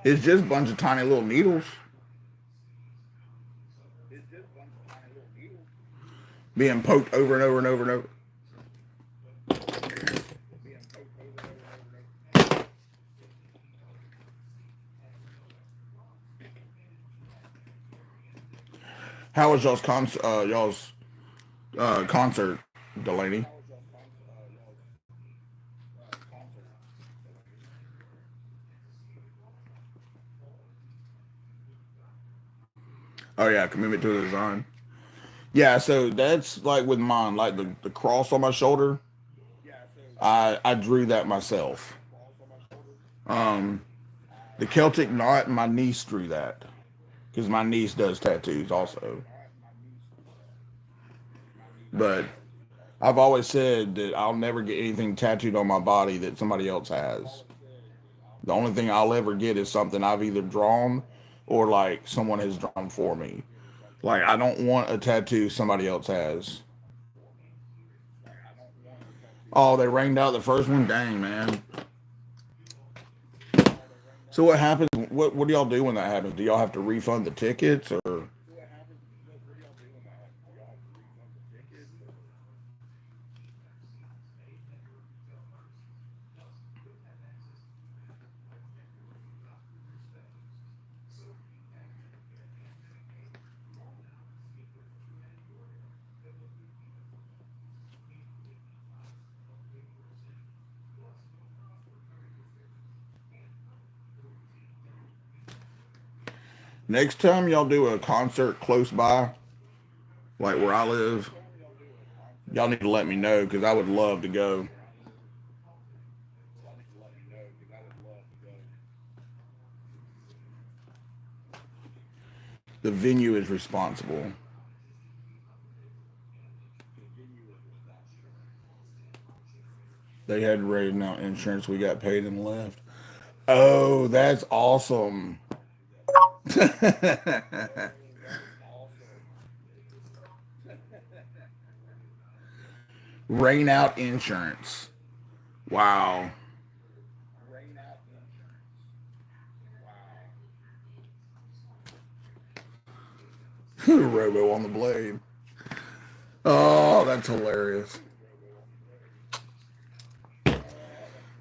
It's just a bunch of tiny little needles being poked over and over and over and over. How was y'all's concert, Delaney? Oh yeah, commitment to the design. Yeah, so that's like with mine, like the cross on my shoulder. I drew that myself. Um, the Celtic knot, my niece drew that because my niece does tattoos also. But I've always said that I'll never get anything tattooed on my body that somebody else has. The only thing I'll ever get is something I've either drawn or like someone has drawn for me. Like I don't want a tattoo somebody else has. Oh, they rained out the first one. Dang, man. So what happens? What do y'all do when that happens? Do y'all have to refund the tickets or? Next time y'all do a concert close by, like where I live, y'all need to let me know because I would love to go. The venue is responsible. They had raiding out insurance. We got paid and left. Oh, that's awesome. Rain out insurance. Wow. Robo on the blade. Oh, that's hilarious.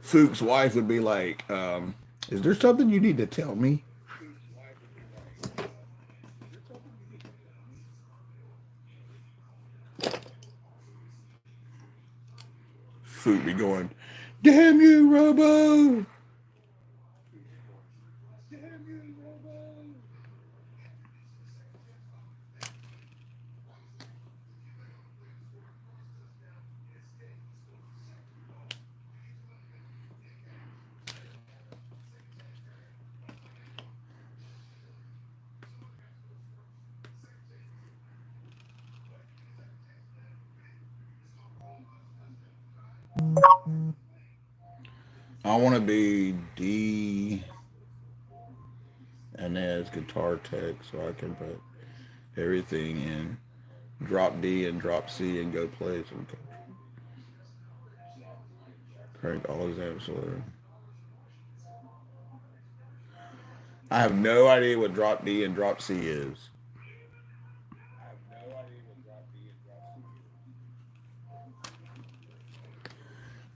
Fook's wife would be like, is there something you need to tell me? Fook be going, damn you, Robo. I want to be D, and then it's guitar tech, so I can put everything in. Drop D and drop C and go play some. Crank all his absolute. I have no idea what drop D and drop C is.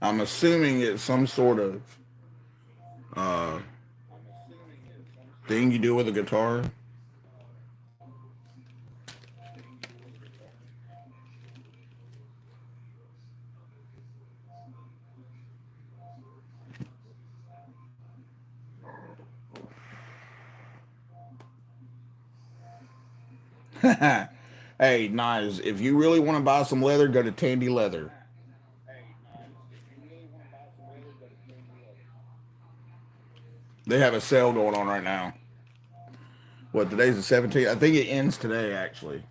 I'm assuming it's some sort of uh, thing you do with a guitar. Hey, Nice, if you really want to buy some leather, go to Tandy Leather. They have a sale going on right now. What, today's the 17th? I think it ends today, actually.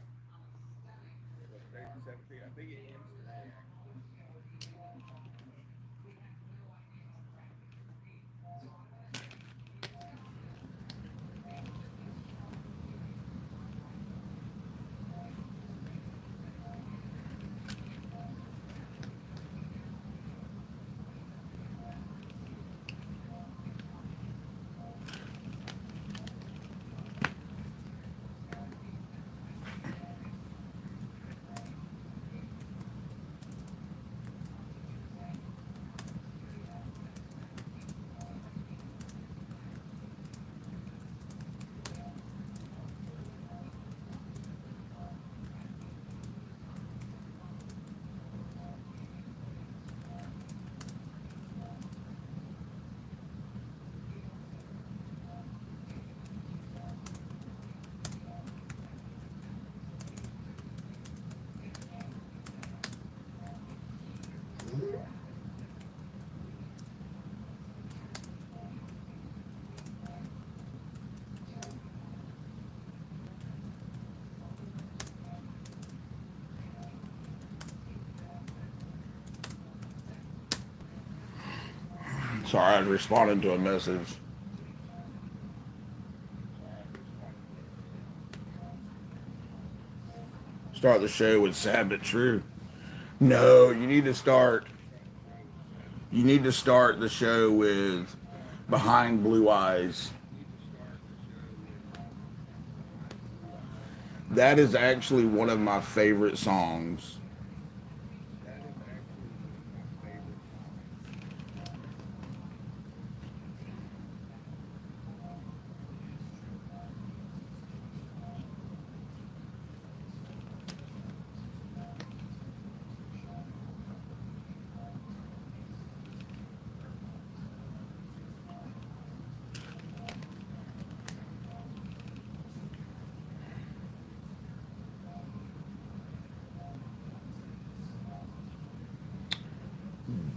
Sorry, I responded to a message. Start the show with sad but true. No, you need to start. You need to start the show with Behind Blue Eyes. That is actually one of my favorite songs.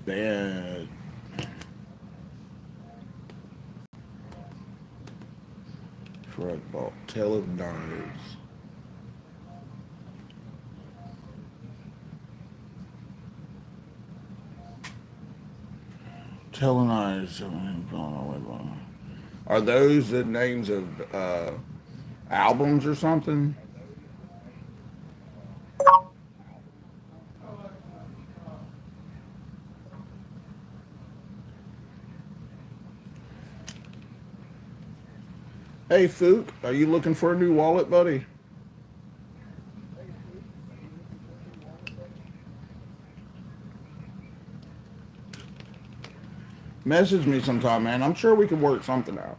Bad. Front ball. Tale of Knives. Tale of Knives. Are those the names of albums or something? Hey, Fook, are you looking for a new wallet, buddy? Message me sometime, man. I'm sure we could work something out.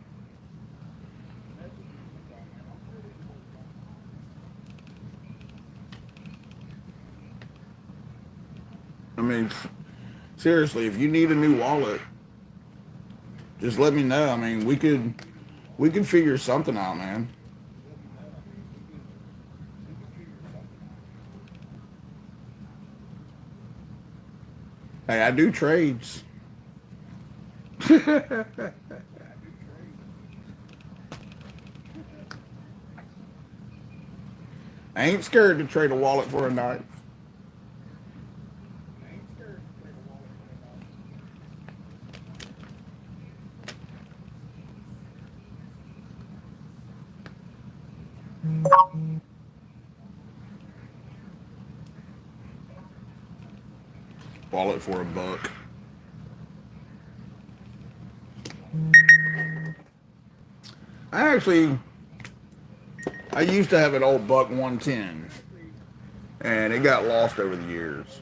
I mean, seriously, if you need a new wallet, just let me know. I mean, we could figure something out, man. Hey, I do trades. I ain't scared to trade a wallet for a knife. Wallet for $1. I actually, I used to have an old Buck 110, and it got lost over the years.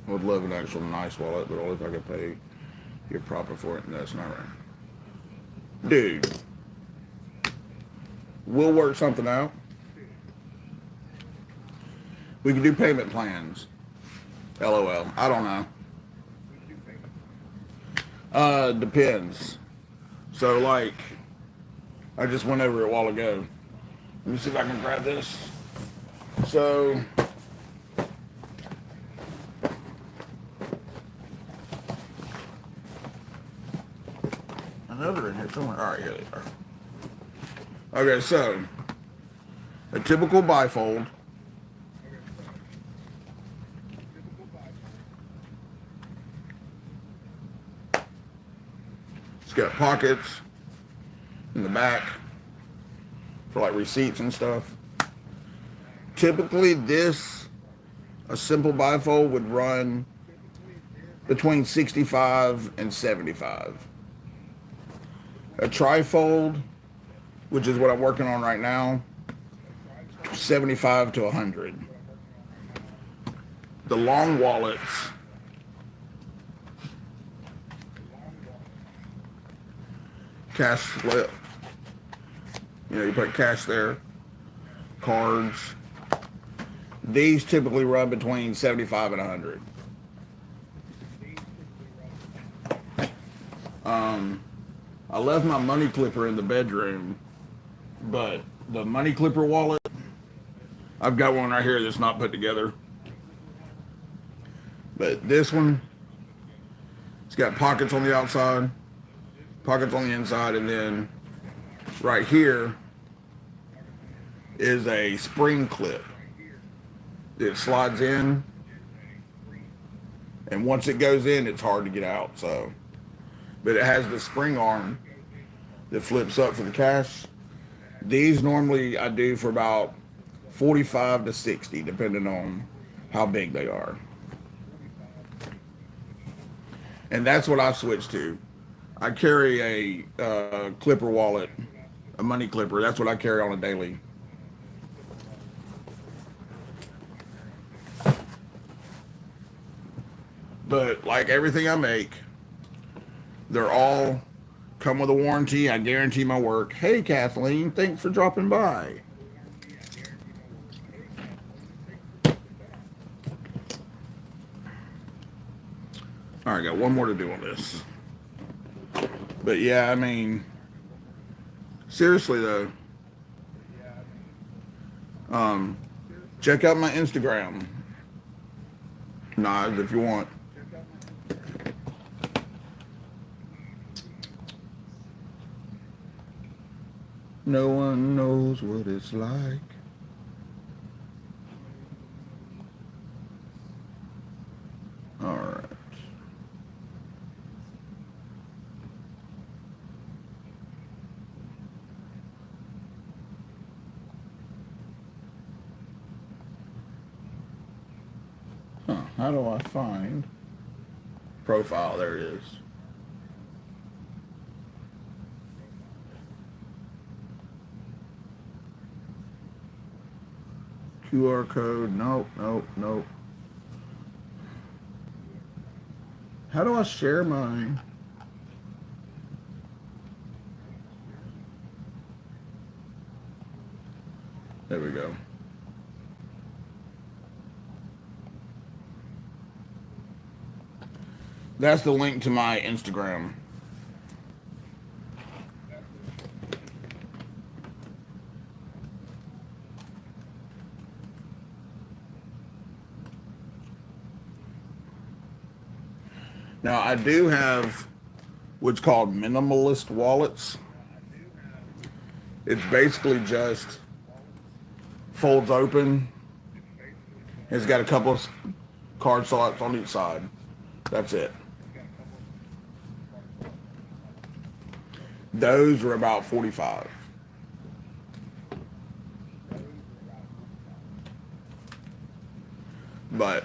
I would love an actual nice wallet, but only if I could pay your proper for it. No, that's not right. Dude, we'll work something out. We can do payment plans. LOL. I don't know. Depends. So, like, I just went over it a while ago. Let me see if I can grab this. So, another in here somewhere. All right, here they are. Okay, so a typical bifold. It's got pockets in the back for like receipts and stuff. Typically, a simple bifold would run between 65 and 75. A trifold, which is what I'm working on right now, 75 to 100. The long wallets, cash flip. You know, you put cash there, cards. These typically run between 75 and 100. I left my money clipper in the bedroom, but the money clipper wallet, I've got one right here that's not put together. But this one, it's got pockets on the outside, pockets on the inside, and then right here is a spring clip. It slides in, and once it goes in, it's hard to get out. So, but it has the spring arm that flips up for the cash. These normally I do for about 45 to 60, depending on how big they are. And that's what I switched to. I carry a clipper wallet, a money clipper. That's what I carry on a daily. But like everything I make, they're all come with a warranty. I guarantee my work. Hey, Kathleen, thanks for dropping by. All right, got one more to do on this. But yeah, I mean, seriously though, check out my Instagram, Knives, if you want. No one knows what it's like. All right. Huh, how do I find profile? There it is. QR code. Nope, nope, nope. How do I share mine? There we go. That's the link to my Instagram. Now I do have what's called minimalist wallets. It's basically just folds open. It's got a couple of card slots on each side. That's it. Those were about 45. But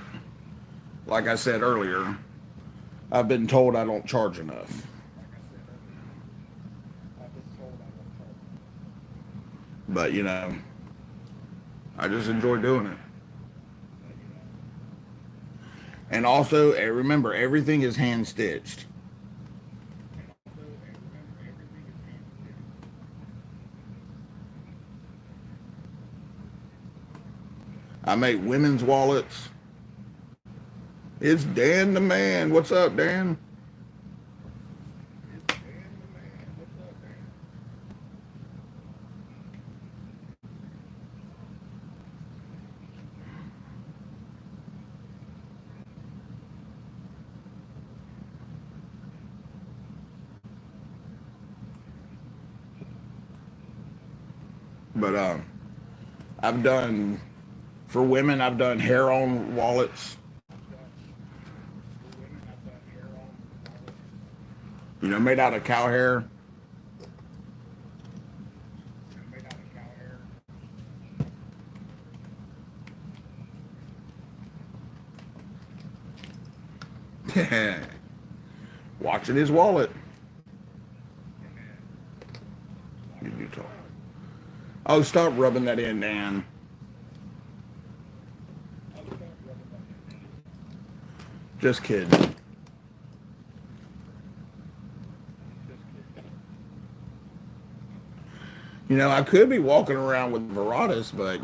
like I said earlier, I've been told I don't charge enough. But I just enjoy doing it. And also, remember, everything is hand stitched. I make women's wallets. It's Dan the man. What's up, Dan? But I've done for women. I've done hair on wallets. Made out of cow hair. Watching his wallet. You talk. Oh, stop rubbing that in, Dan. Just kidding. I could be walking around with Veratus, but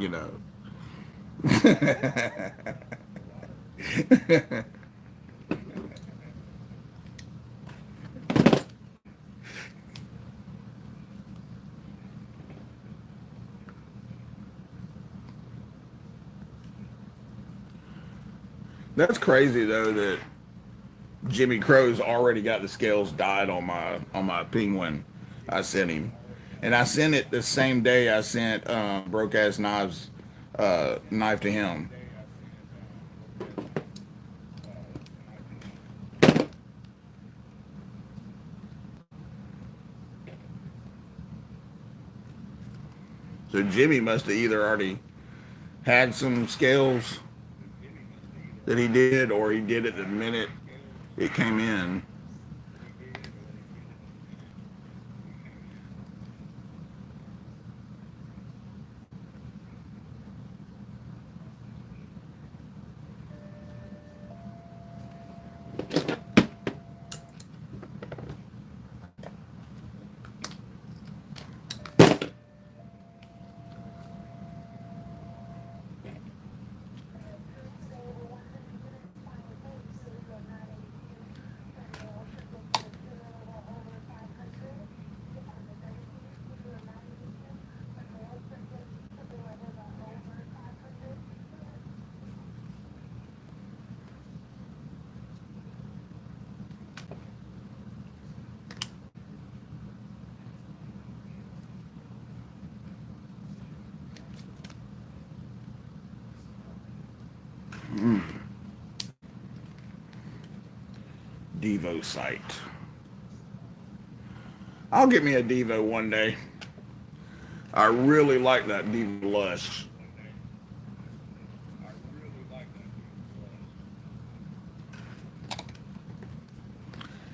That's crazy though that Jimmy Crow's already got the scales dyed on my penguin I sent him. And I sent it the same day I sent Broke Ass Knives knife to him. So Jimmy must have either already had some scales that he did, or he did it the minute it came in. Devo site. I'll get me a Devo one day. I really like that Devo Lush.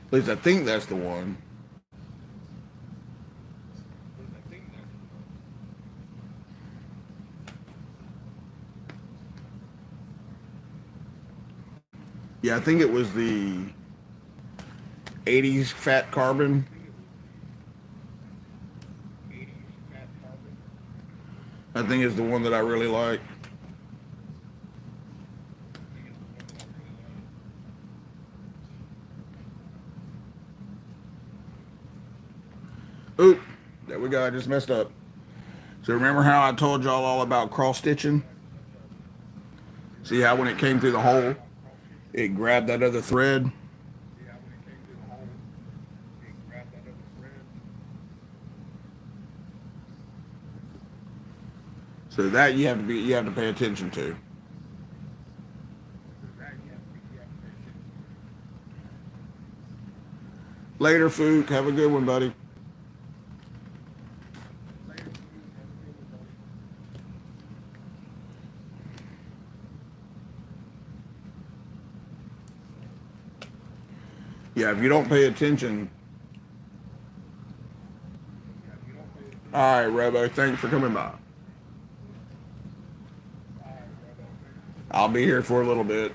At least I think that's the one. Yeah, I think it was the 80s fat carbon. I think is the one that I really like. Oop, there we go. I just messed up. So remember how I told y'all all about cross stitching? See how when it came through the hole, it grabbed that other thread? So that you have to pay attention to. Later, Fook. Have a good one, buddy. Yeah, if you don't pay attention. All right, Robo. Thanks for coming by. I'll be here for a little bit.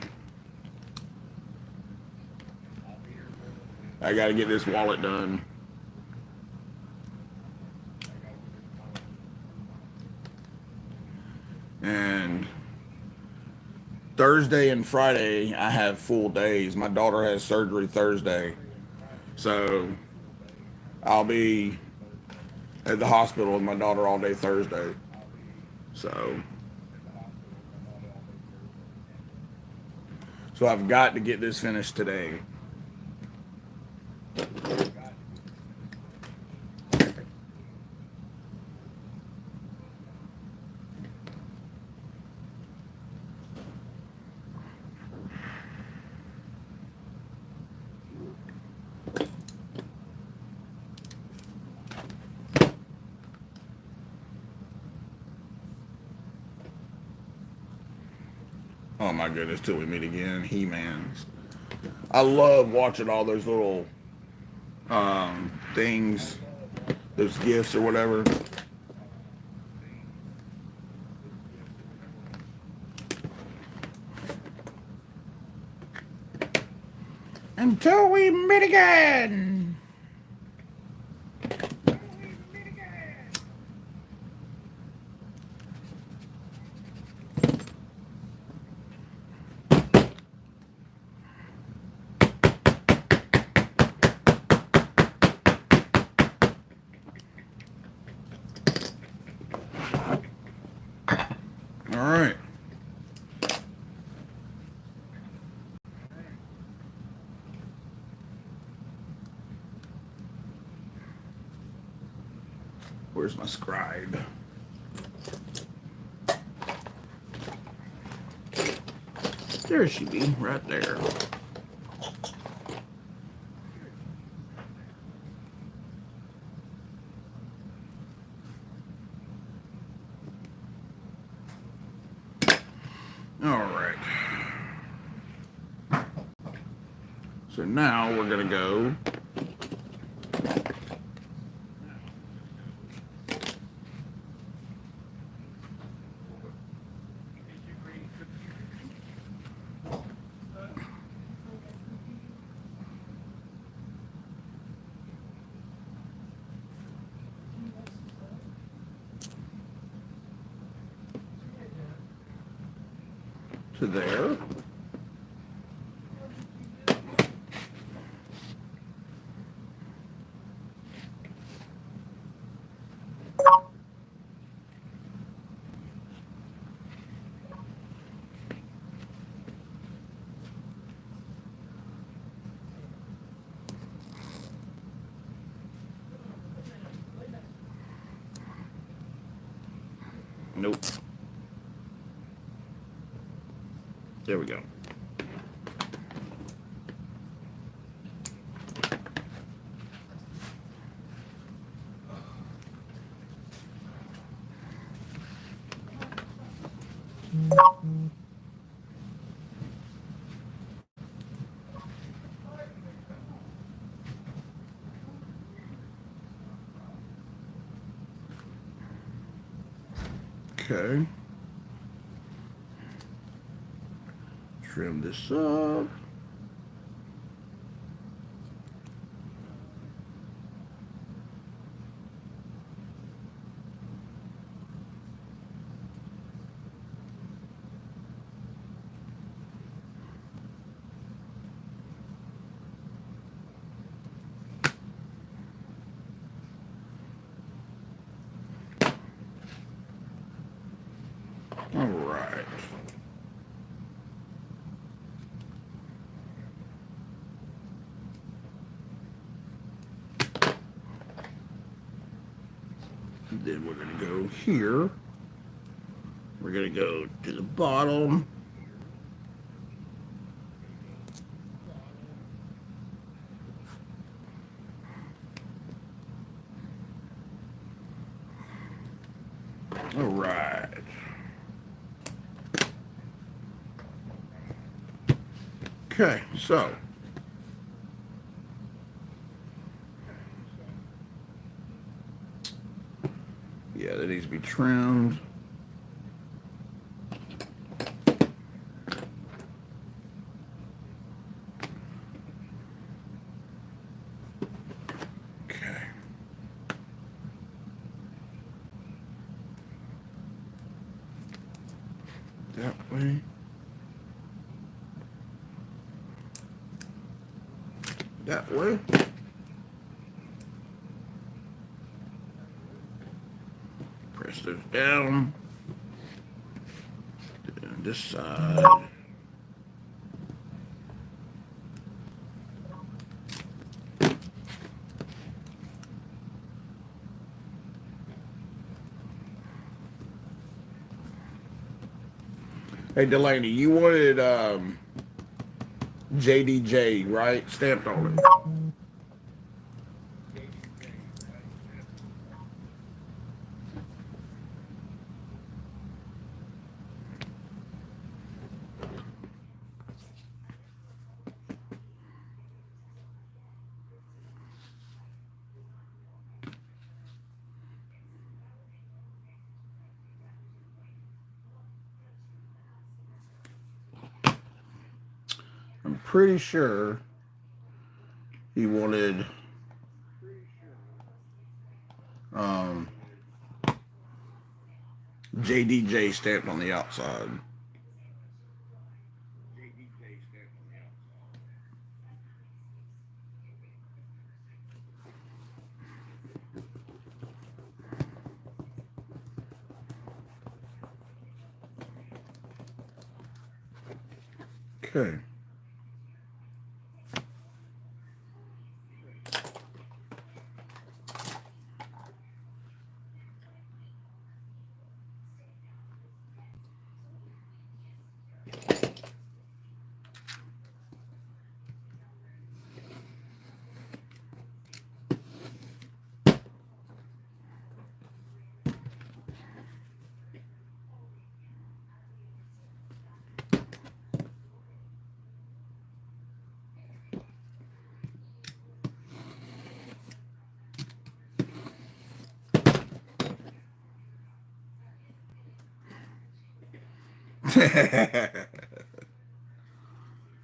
I got to get this wallet done. And Thursday and Friday, I have full days. My daughter has surgery Thursday. So I'll be at the hospital with my daughter all day Thursday. So, so I've got to get this finished today. Oh my goodness, till we meet again. He-Mans. I love watching all those little things, those gifts or whatever. Until we meet again. All right. Where's my scribe? There she be, right there. All right. So now we're going to go to there. Nope. There we go. Okay. Trim this up. All right. Then we're going to go here. We're going to go to the bottom. All right. Okay, so yeah, that needs to be trimmed. Okay. That way. That way. Press those down. And this side. Hey Delaney, you wanted JDJ, right? Stamped on it. I'm pretty sure he wanted um, JDJ stamped on the outside. Okay.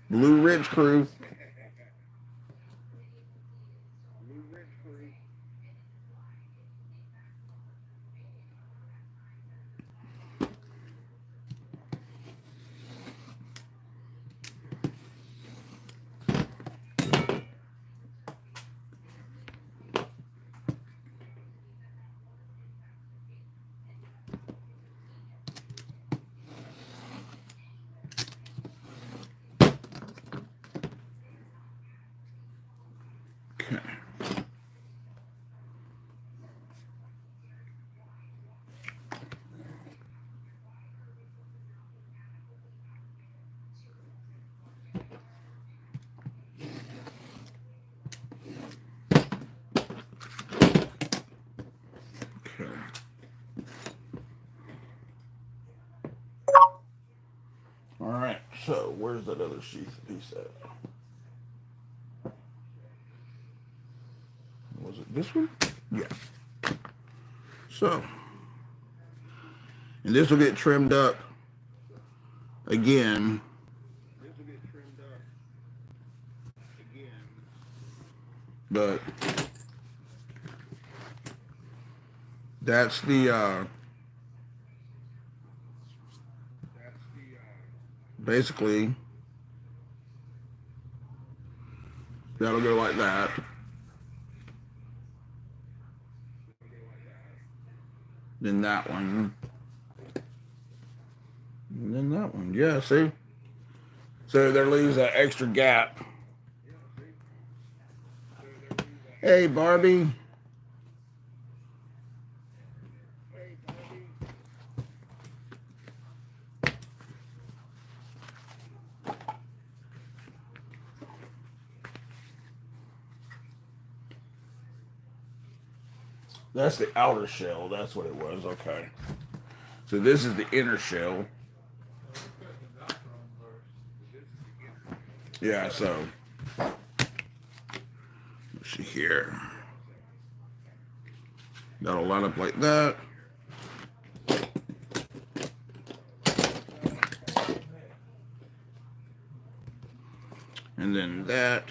Blue Ridge Crew. Okay. Okay. All right. So where's that other sheath piece at? Was it this one? Yeah. So, and this will get trimmed up again. But that's the basically that'll go like that. Then that one. And then that one. Yeah, see? So there leaves that extra gap. Hey, Barbie. That's the outer shell. That's what it was. Okay. So this is the inner shell. Yeah, so let's see here. That'll line up like that. And then that.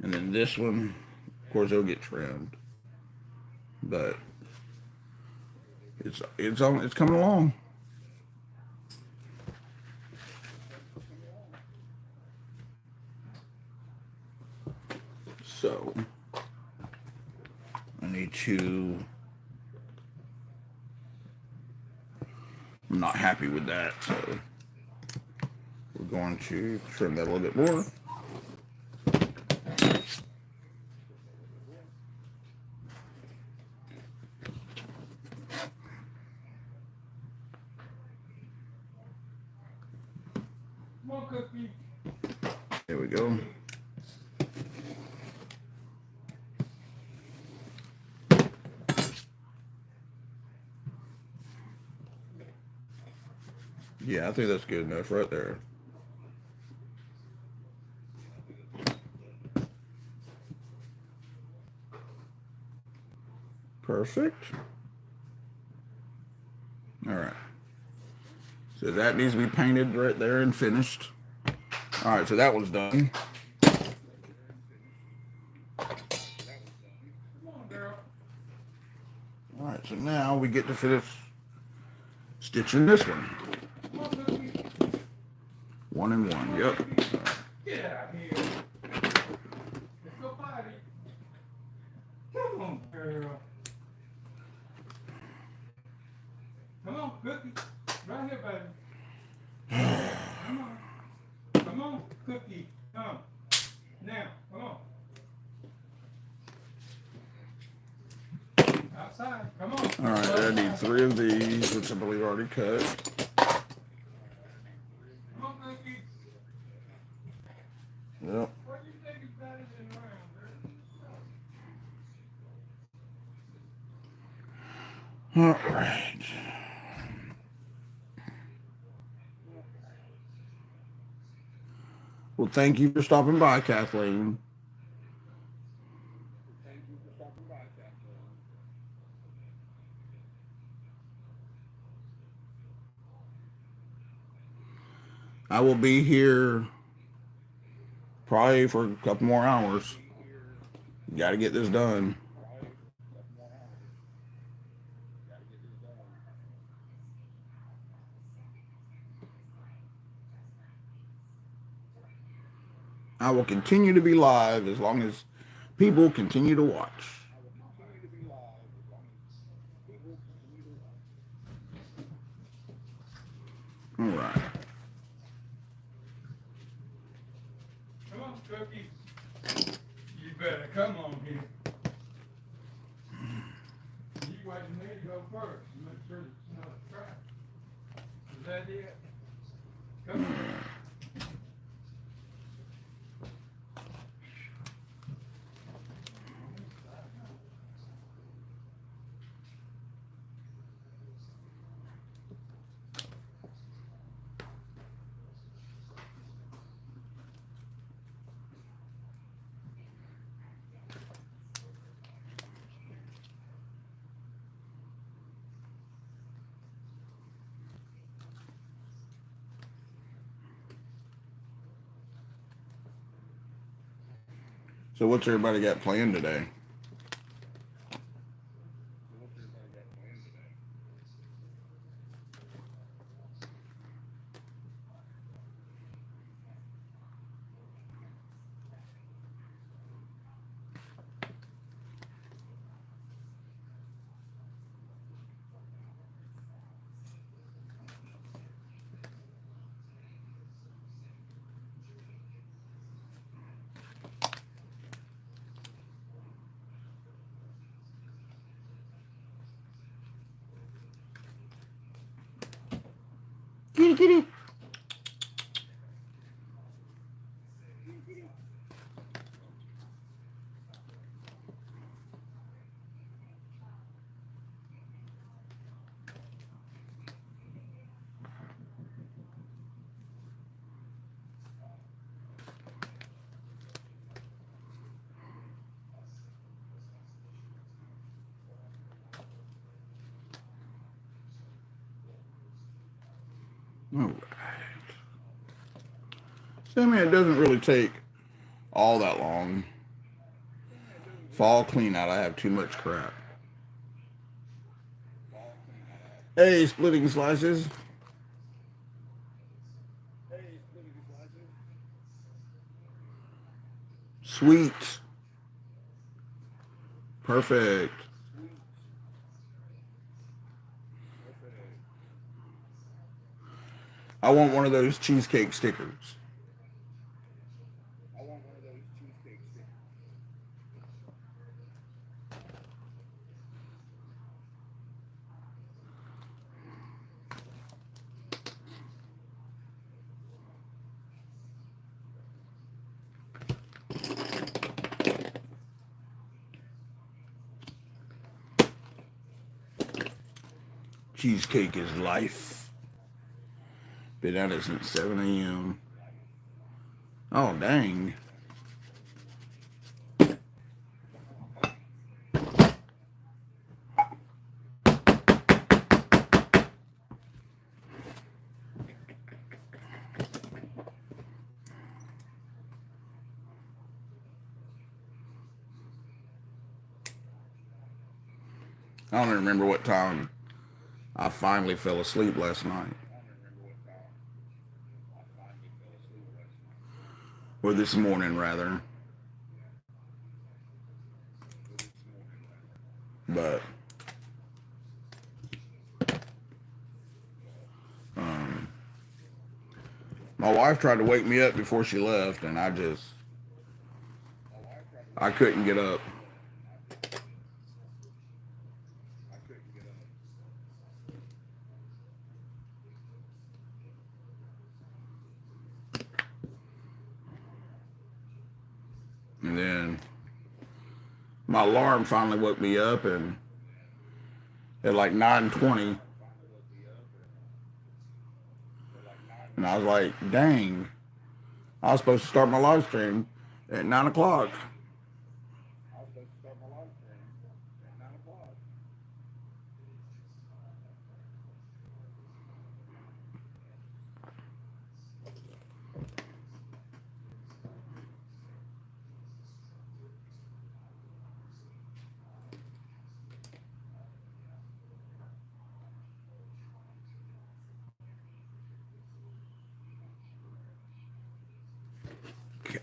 And then this one, of course, it'll get trimmed. But it's coming along. So I need to. I'm not happy with that, so we're going to trim that a little bit more. There we go. Yeah, I think that's good enough right there. Perfect. All right. So that needs to be painted right there and finished. All right, so that one's done. All right, so now we get to finish stitching this one. 1 and 1, yep. Get out here. Let's go party. Come on, girl. Come on, Cookie. Right here, baby. Come on. Come on, Cookie. Come. Now, come on. Outside. Come on. All right, I need 3 of these, which I believe are already cut. Come on, Cookie. Yep. What do you think is better than around, girl? All right. Well, thank you for stopping by, Kathleen. I will be here probably for a couple more hours. Got to get this done. I will continue to be live as long as people continue to watch. All right. Come on, Cookie. You better come on here. You waiting there to go first. Make sure there's not a trap. Is that it? Come on. So what's everybody got planned today? Kitty, kitty. All right. So, I mean, it doesn't really take all that long. Fall clean out. I have too much crap. Hey, splitting slices. Sweet. Perfect. I want one of those cheesecake stickers. Cheesecake is life. Been at it since 7 a.m. Oh, dang. I don't even remember what time I finally fell asleep last night. Or this morning, rather. But um, my wife tried to wake me up before she left, and I couldn't get up. And then my alarm finally woke me up, and at like 9:20, and I was like, dang, I was supposed to start my live stream at 9 o'clock. Okay.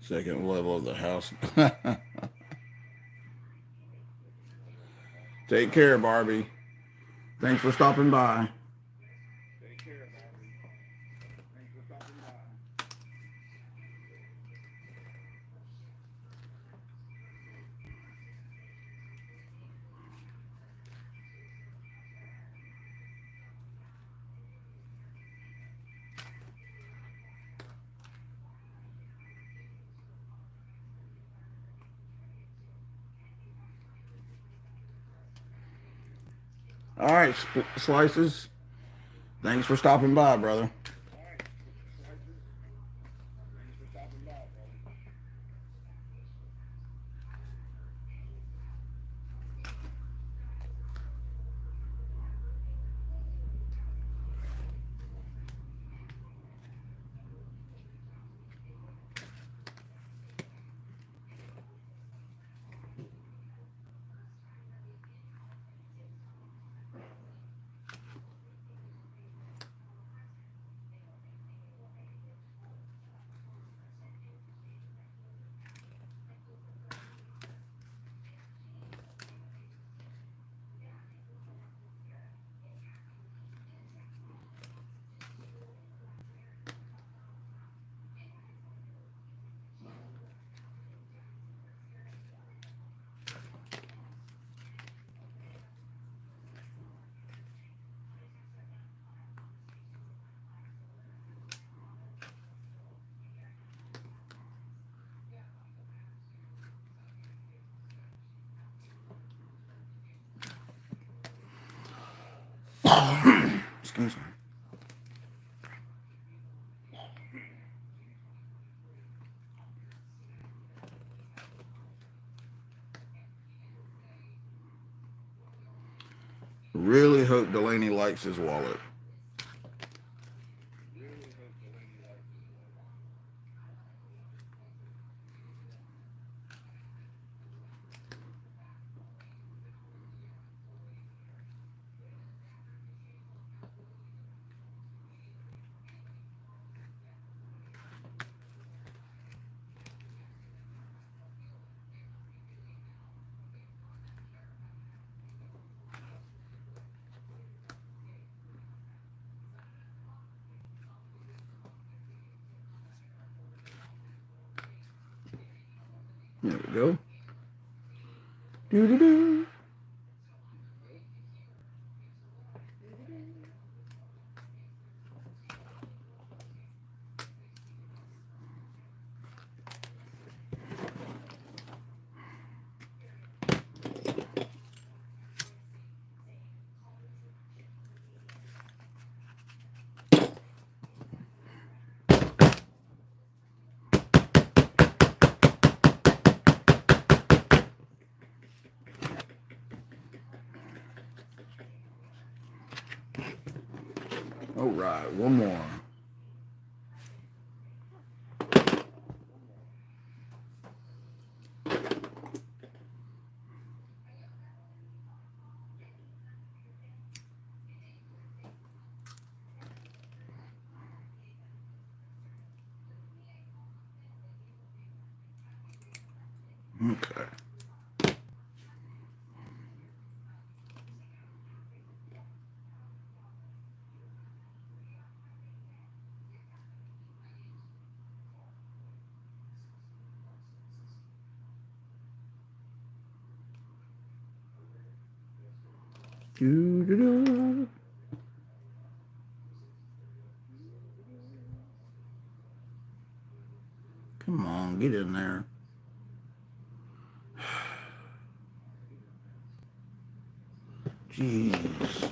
Second level of the house. Take care, Barbie. Thanks for stopping by. All right, slices. Thanks for stopping by, brother. Excuse me. Really hope Delaney likes his wallet. There we go. Doo-doo-doo. All right, one more. Okay. Doo-doo-doo. Come on, get in there. Jeez.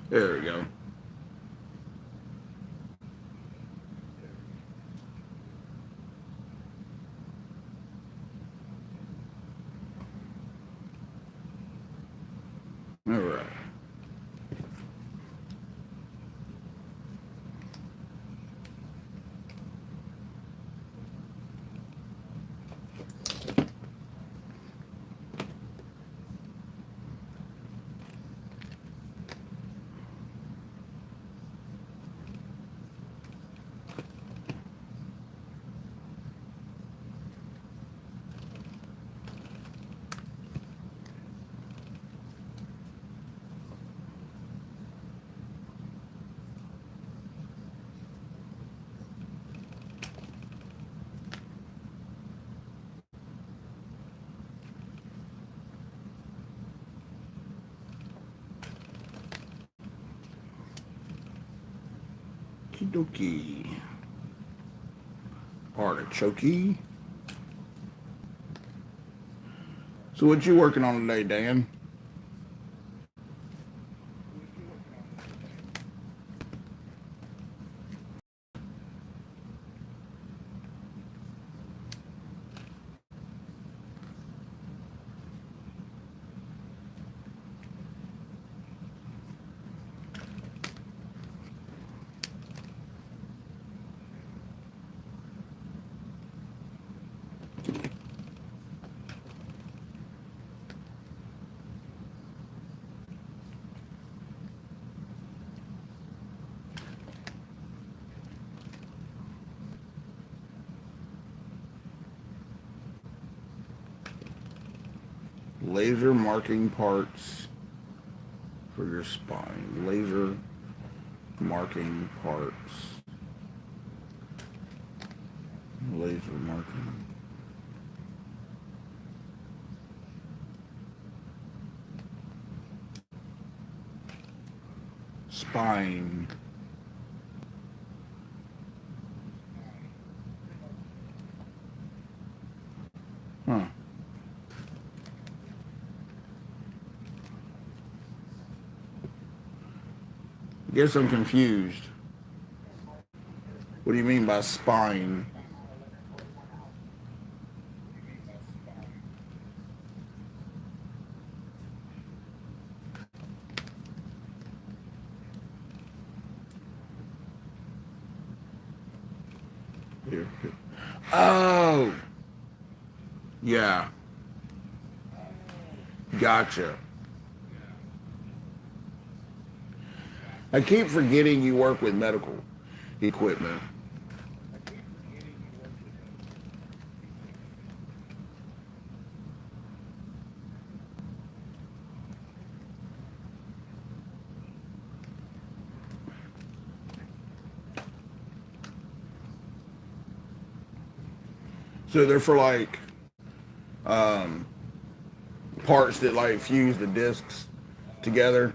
There we go. All right. Okie artichoke. So what you working on today, Dan? Laser marking parts for your spine. Laser marking parts. Laser marking. Spine. Huh. Guess I'm confused. What do you mean by spine? Here. Oh, yeah. Gotcha. I keep forgetting you work with medical equipment. So they're for like um, parts that like fuse the discs together.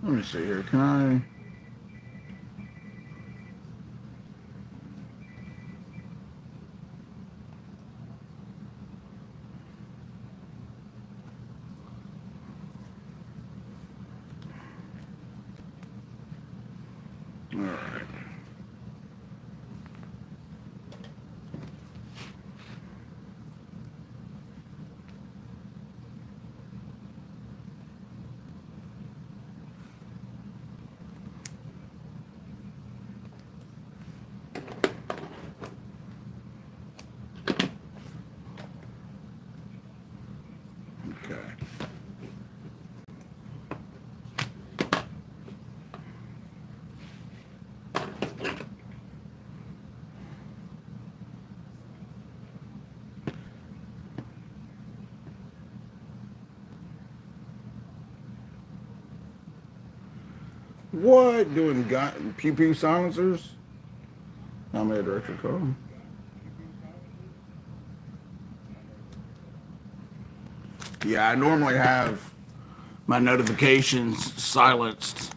Let me see here. Can I? All right. Okay. What doing? Got pew pew silencers? I'm a director call. Yeah, I normally have my notifications silenced.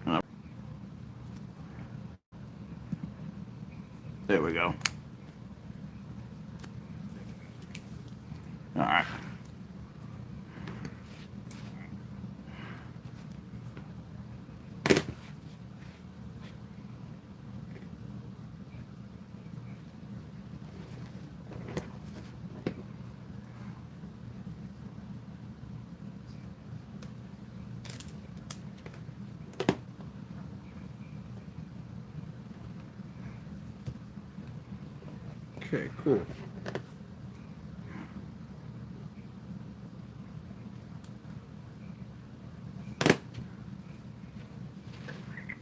Uh, There we go. All right. Okay, cool.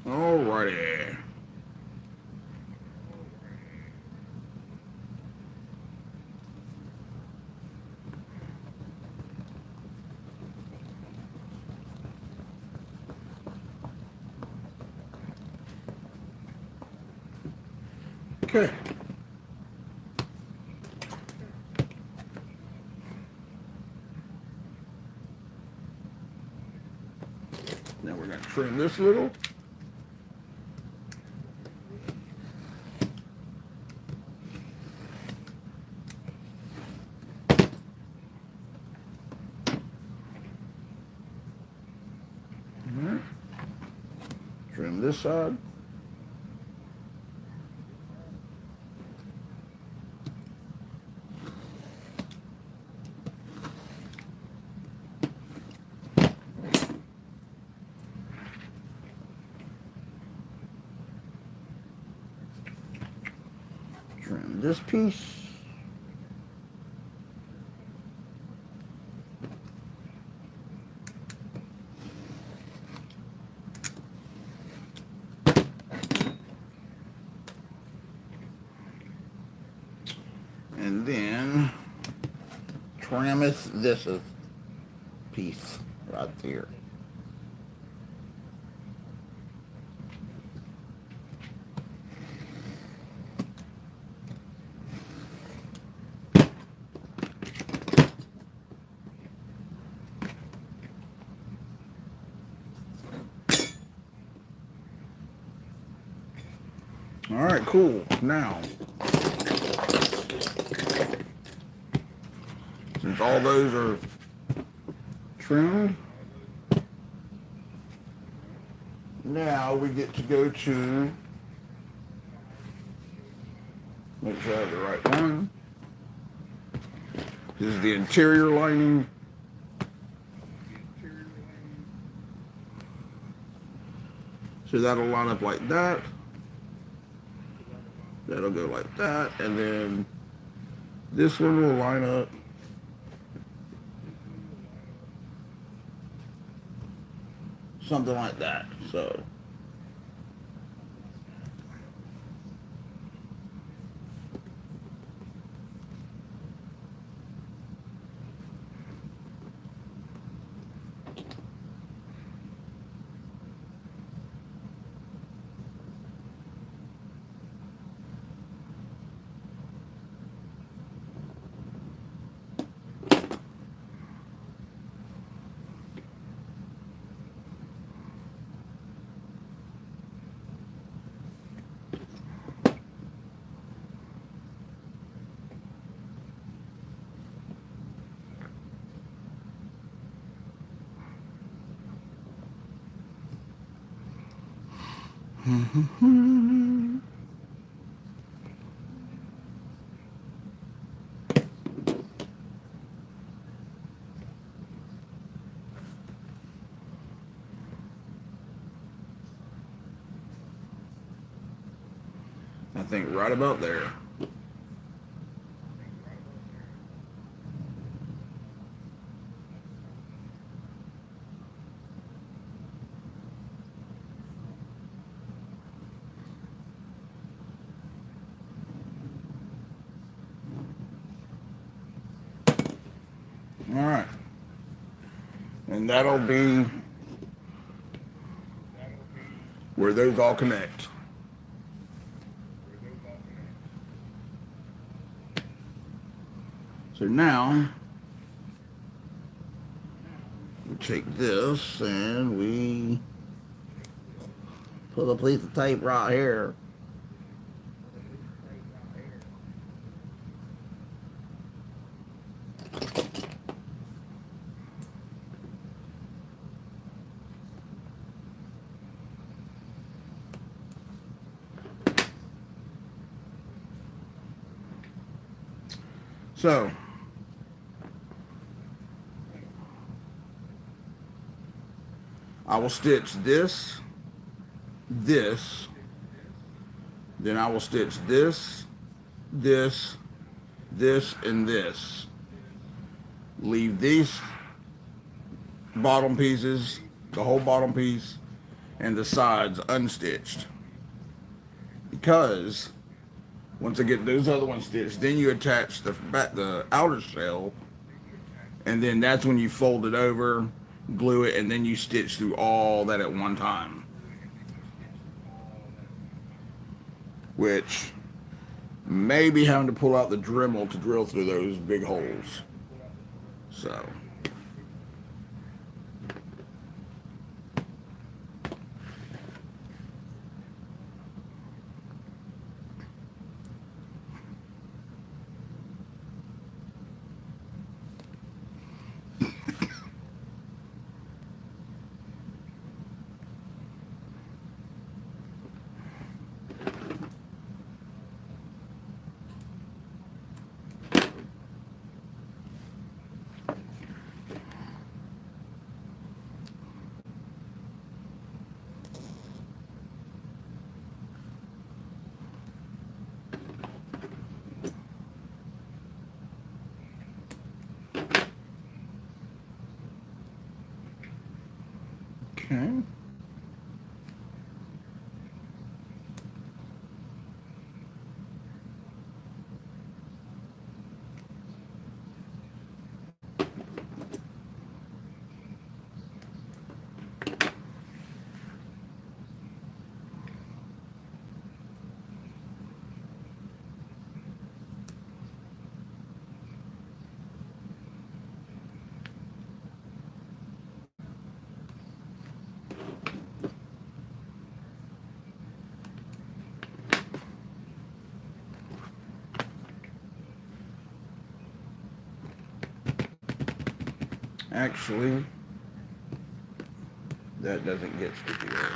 Alrighty. Okay. Now we're going to trim this little. All right. Trim this side. Trim this piece. And then trimeth this piece right there. All right, cool. Now, since all those are trimmed, now we get to go to, make sure I have the right one. This is the interior lining. So that'll line up like that. That'll go like that. And then this one will line up something like that. So I think right about there. All right. And that'll be where those all connect. So now we take this and we put a piece of tape right here. So I will stitch this, then I will stitch this, this and this. Leave these bottom pieces, the whole bottom piece, and the sides unstitched. Because once I get those other ones stitched, then you attach the outer shell, and then that's when you fold it over, glue it, and then you stitch through all that at one time. Which maybe having to pull out the Dremel to drill through those big holes. So. Okay. Actually, that doesn't get sticky there.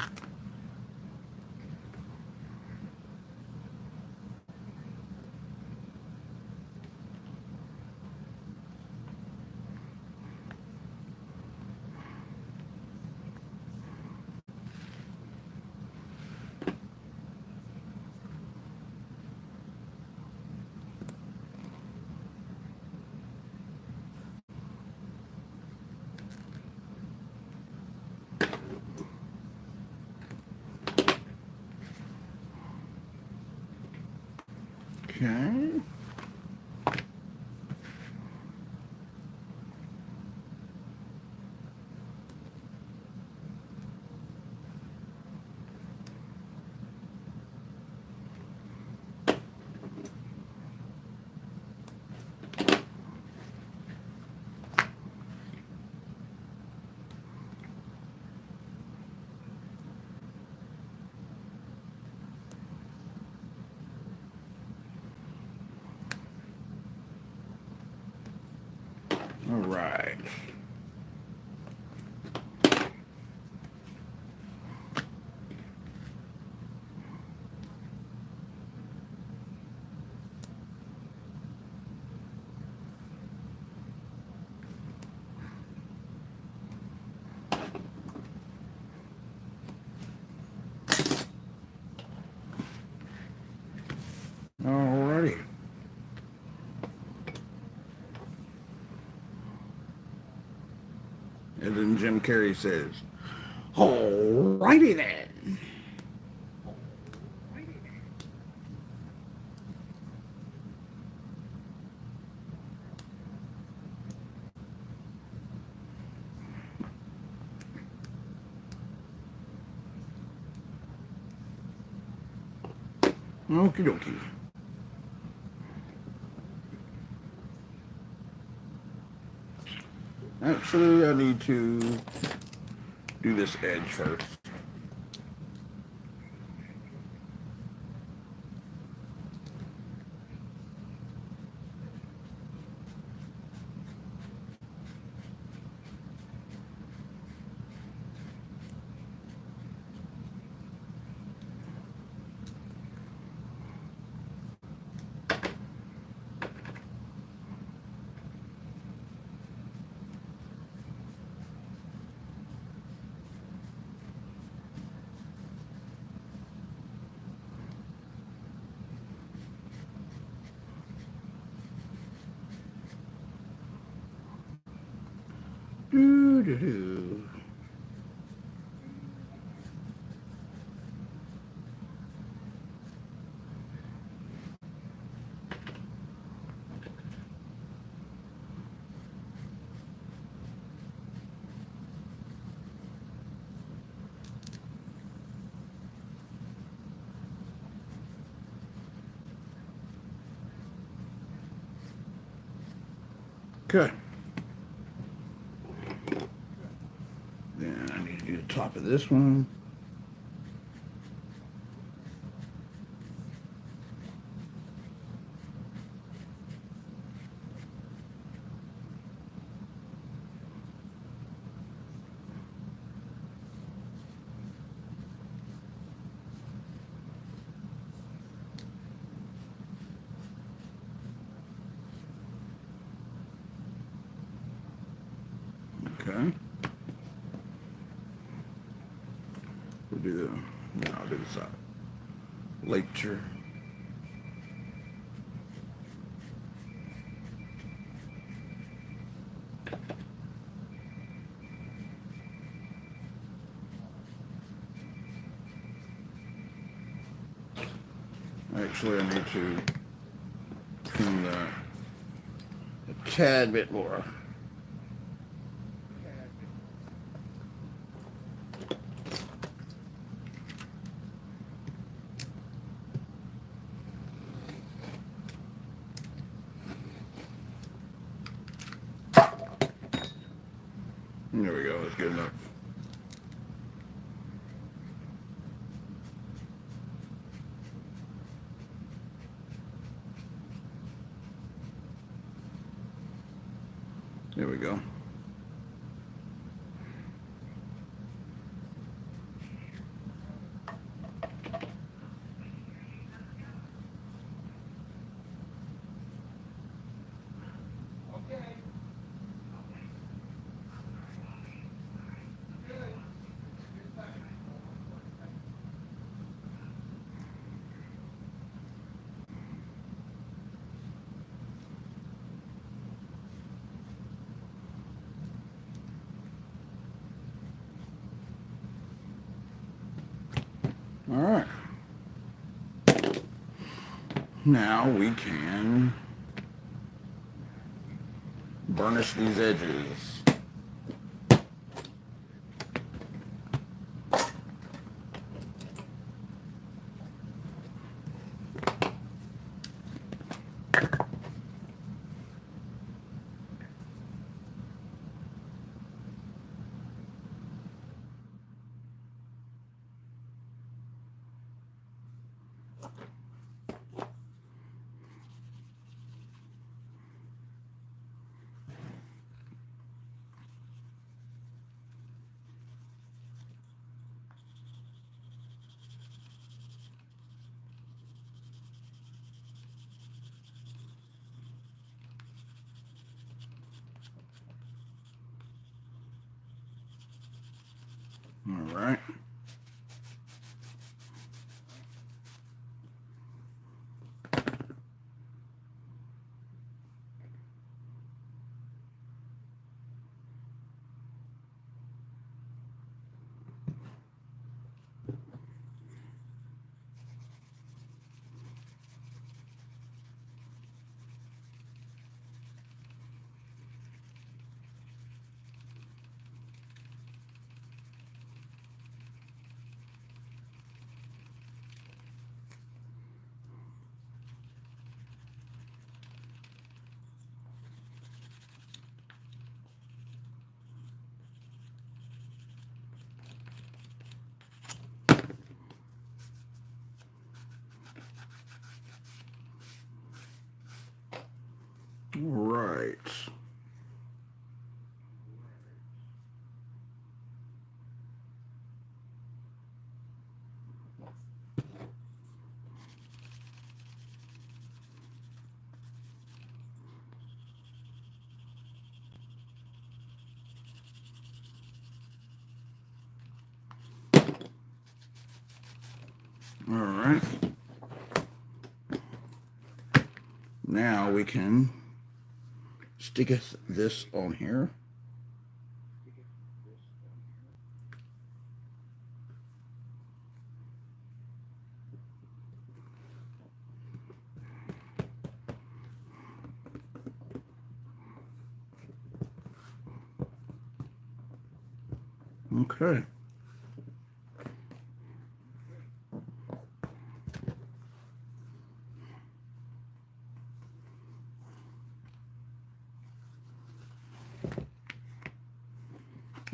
Okay. All right. Alrighty. And then Jim Carrey says, "Alrighty then." Okie dokie. Actually, I need to do this edge first. do. Okay. Then I need to do the top of this one. Okay. We'll do the, no, I'll do the side. Later. Actually, I need to trim that a tad bit more. There we go, that's good enough. There we go. Okay. Good. Good thing. All right. Now we can burnish these edges. All right. All right. All right. Now we can stick this on here. Okay.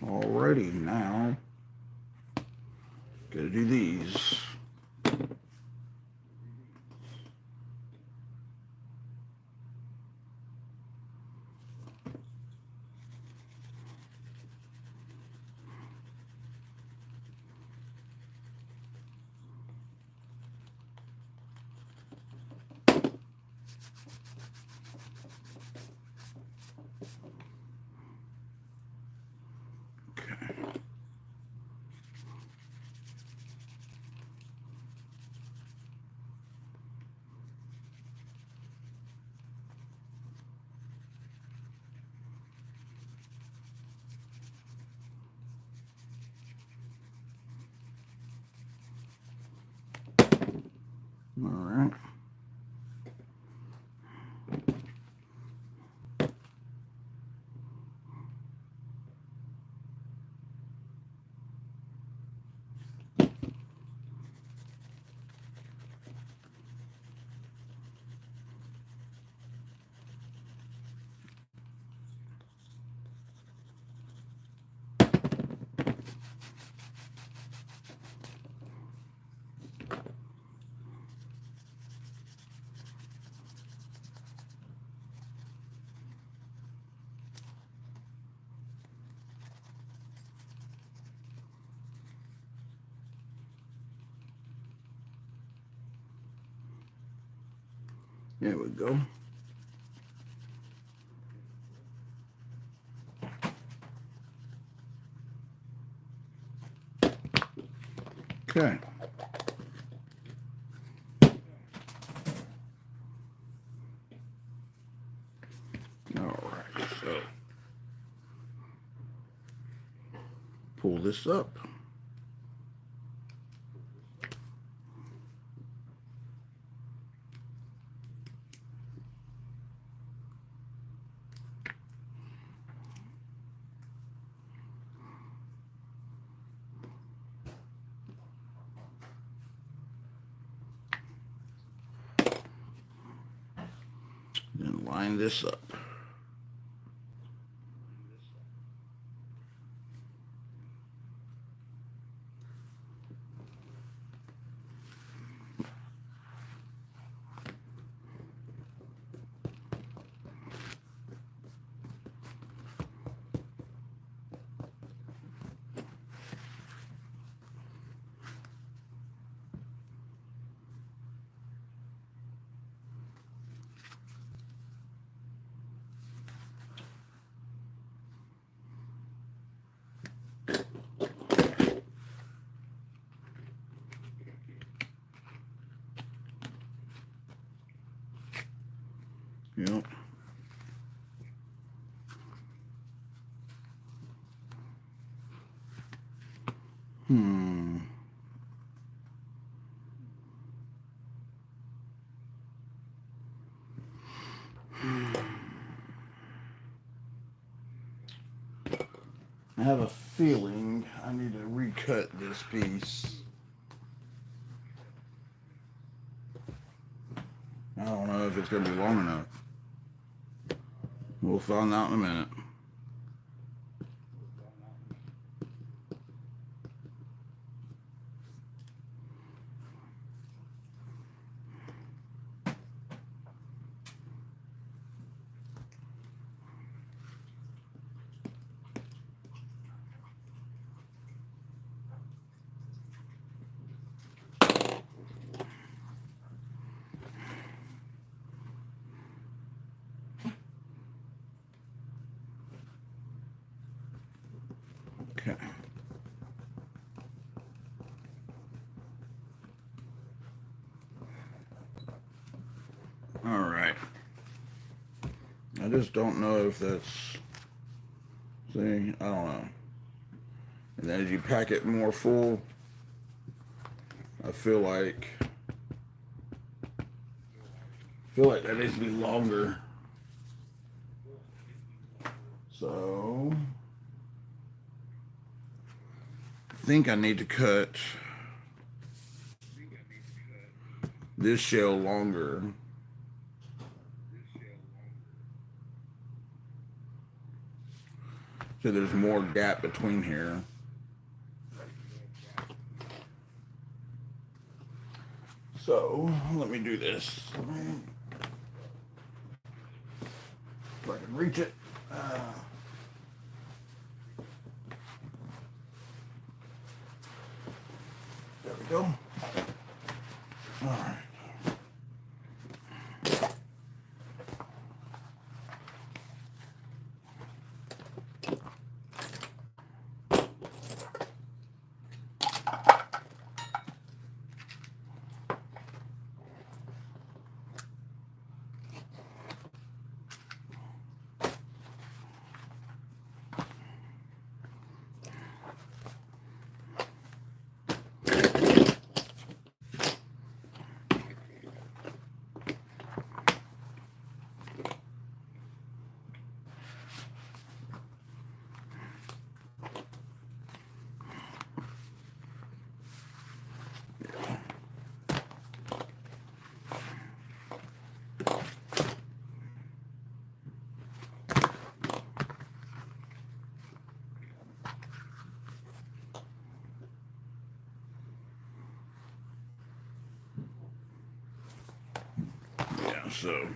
Alrighty, now gotta do these. Okay. All right. There we go. Okay. All right, so pull this up. Then line this up. Yep. Hmm. I have a feeling I need to recut this piece. I don't know if it's going to be long enough. We'll find out in a minute. Okay. All right. I just don't know if that's, see, I don't know. And then as you pack it more full, I feel like that needs to be longer. So think I need to cut this shell longer. So there's more gap between here. So let me do this. If I can reach it. There we go. All right. So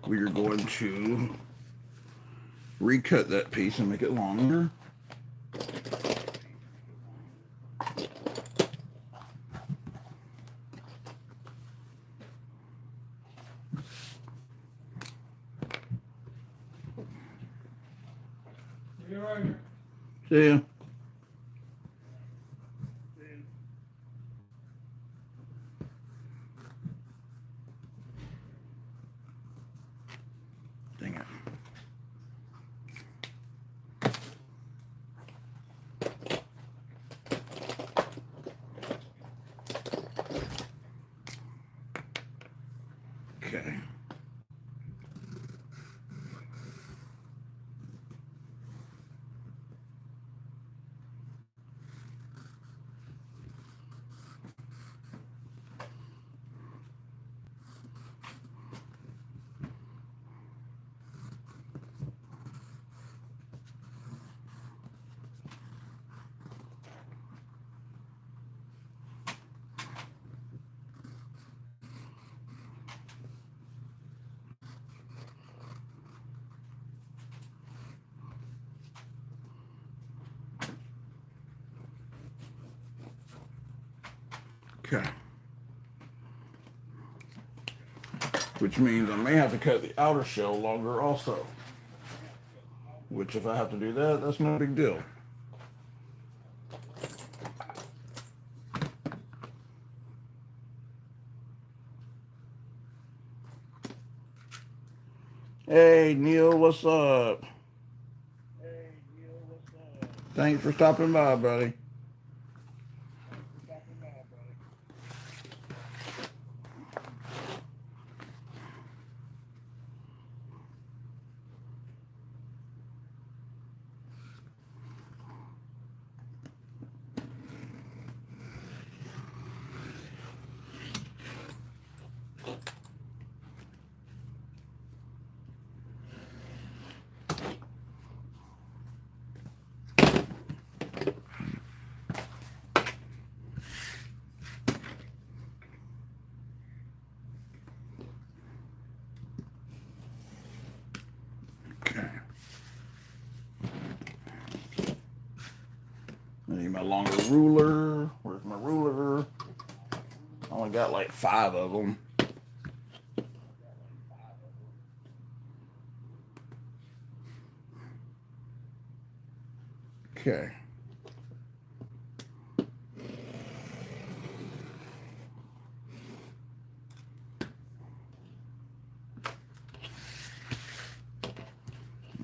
we are going to recut that piece and make it longer. See ya. Dang it. Okay. Okay. Which means I may have to cut the outer shell longer also. Which if I have to do that, that's no big deal. Hey Neil, what's up? Thanks for stopping by, buddy. Okay. I need my longer ruler. Where's my ruler? I only got like 5 of them. Okay.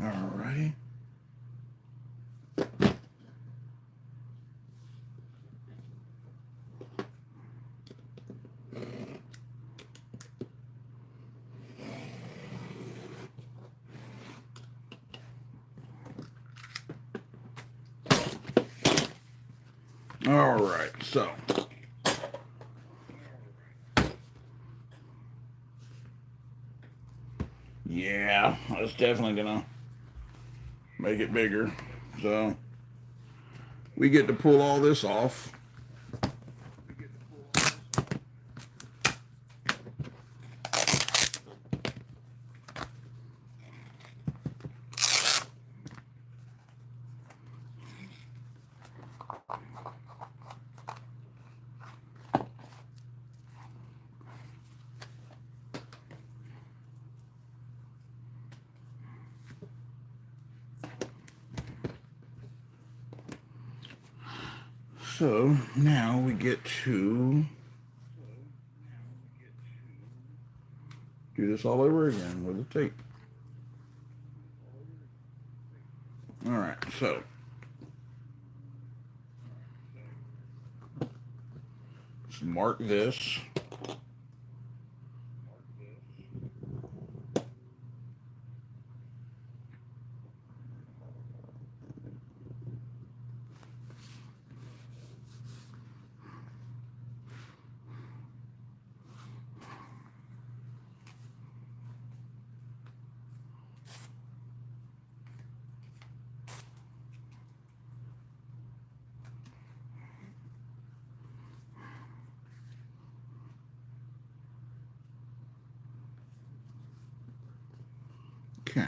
All righty. All right, so yeah, that's definitely gonna make it bigger. So we get to pull all this off. So now we get to do this all over again with the tape. All right, so let's mark this. Okay.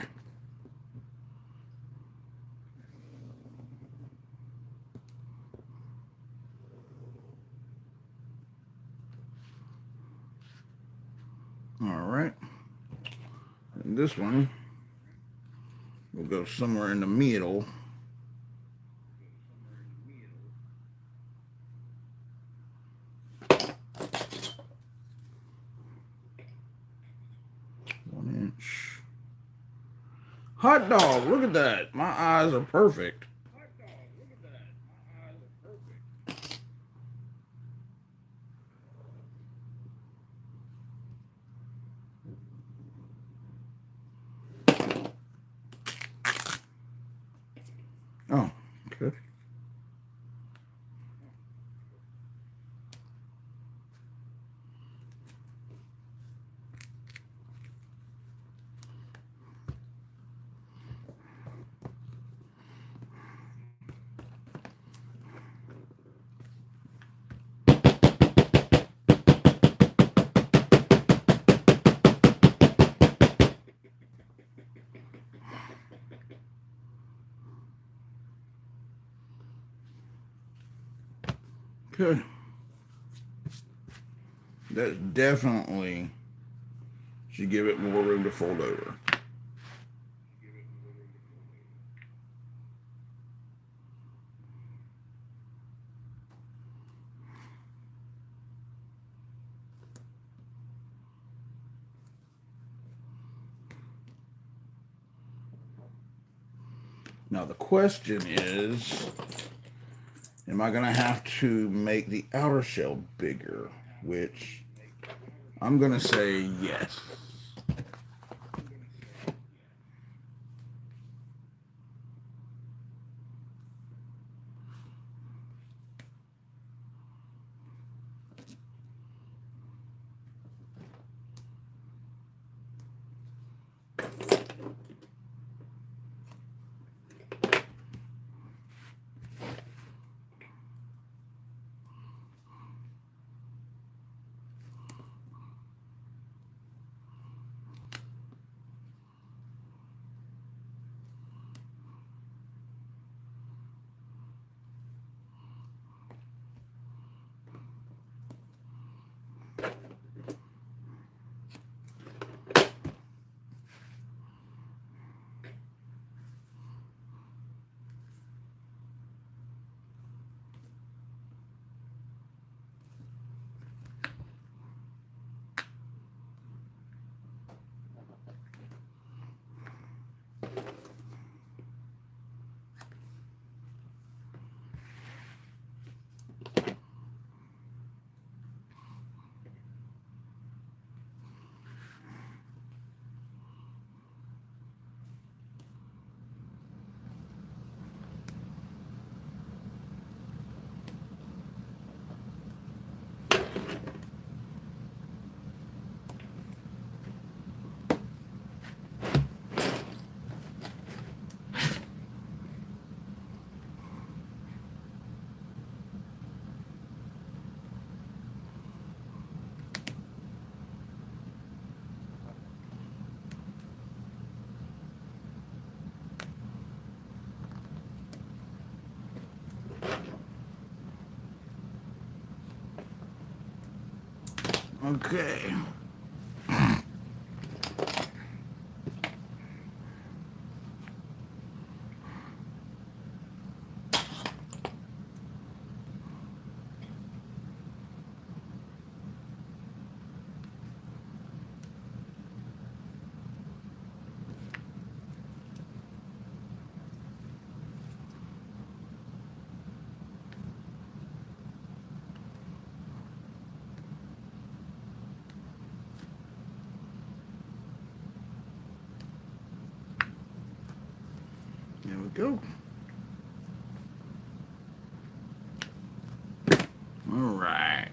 All right. And this one will go somewhere in the middle. Inch. Hot dog, look at that. My eyes are perfect. Oh, okay. Okay. That definitely should give it more room to fold over. Now the question is, am I going to have to make the outer shell bigger? Which I'm going to say yes. Okay. There we go. All right.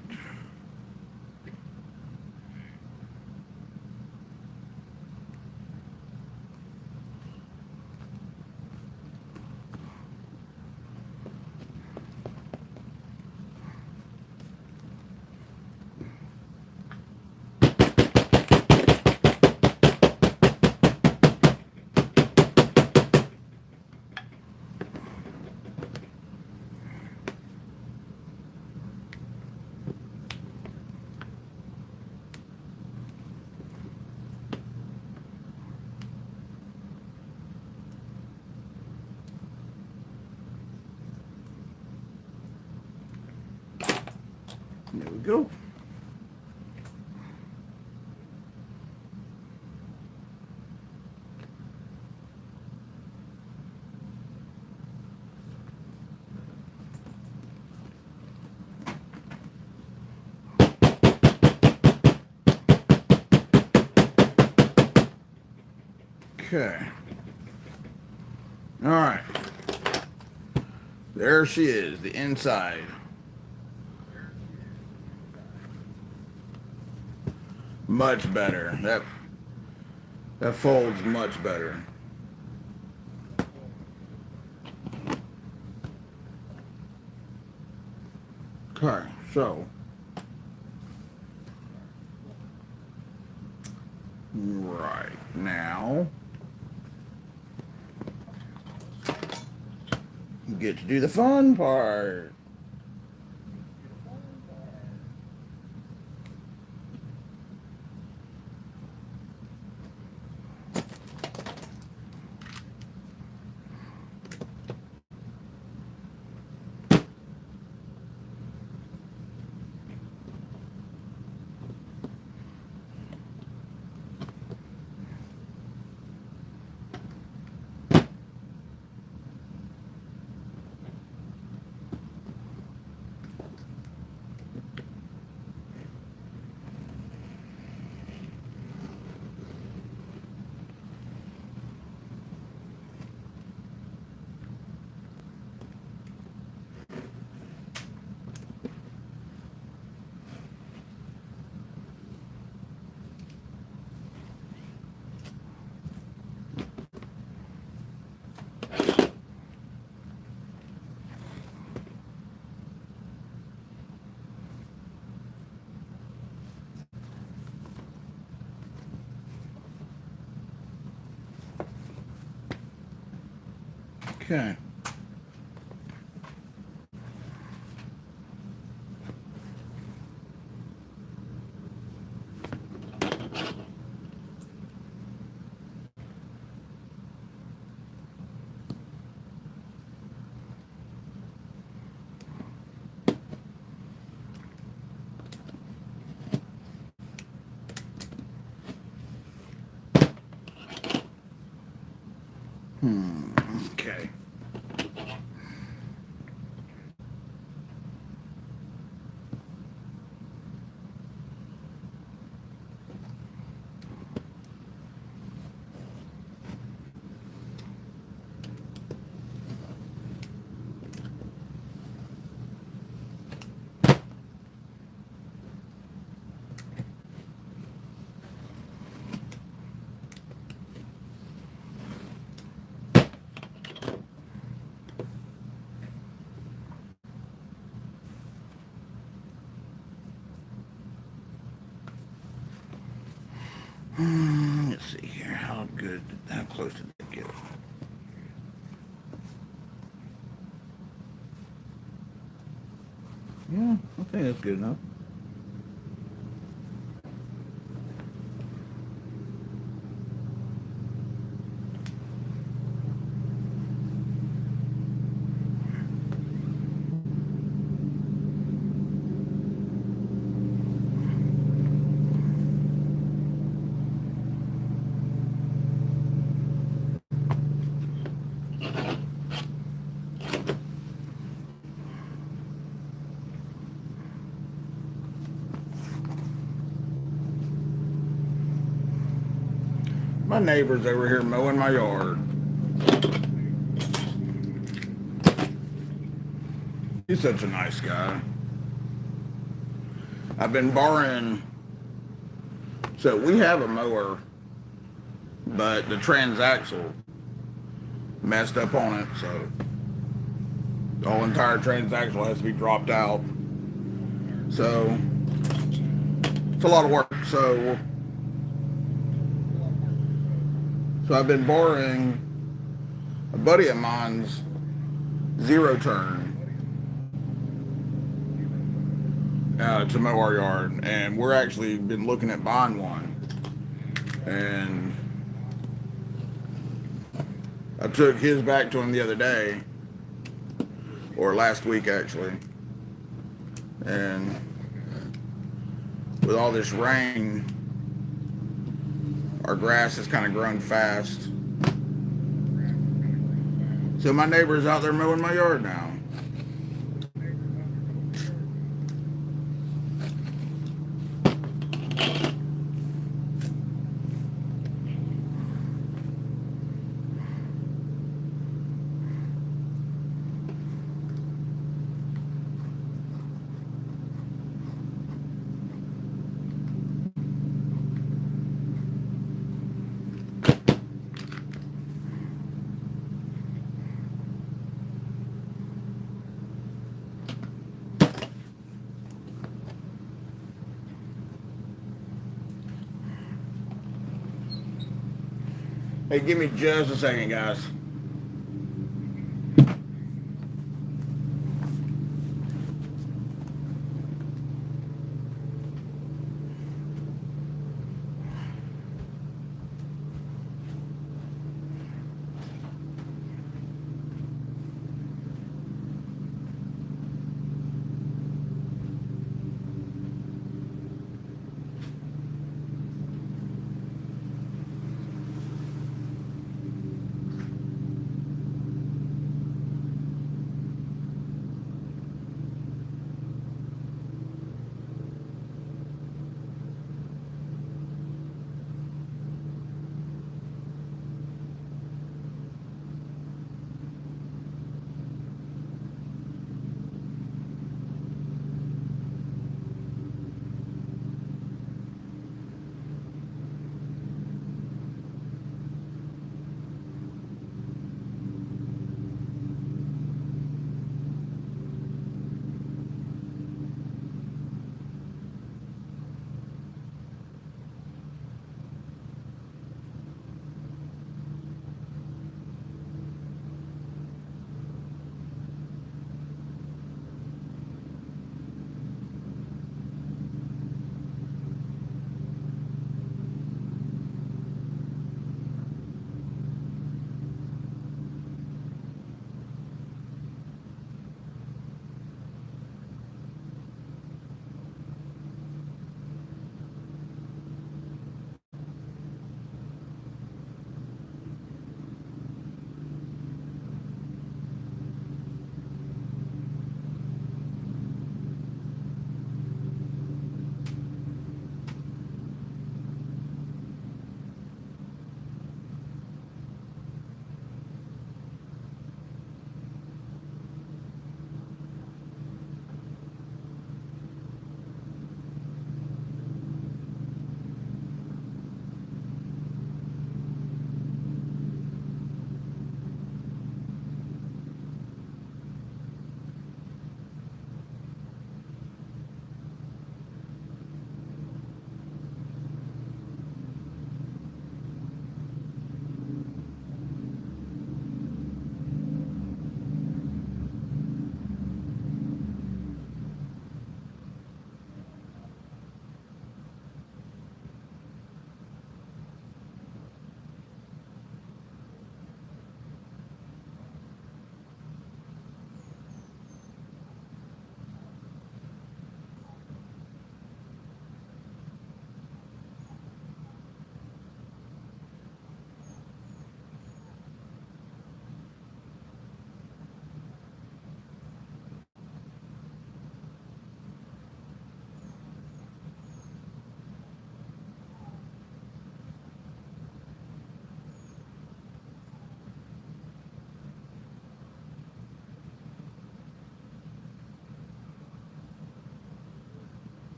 There we go. Okay. All right. There she is, the inside. Much better. That folds much better. Okay, so right now you get to do the fun part. Okay. Okay. Let's see here. How close did that get? Yeah, I think that's good enough. My neighbor's over here mowing my yard. He's such a nice guy. I've been borrowing. So we have a mower, but the transaxle messed up on it, so the whole entire transaxle has to be dropped out. So it's a lot of work. So I've been borrowing a buddy of mine's zero turn to mow our yard, and we're actually been looking at buying one. And I took his back to him the other day, or last week actually, and with all this rain, our grass has kind of grown fast. So my neighbor's out there mowing my yard now. Hey, give me just a second, guys.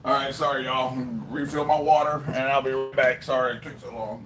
All right, sorry y'all. Refill my water, and I'll be right back. Sorry it took so long.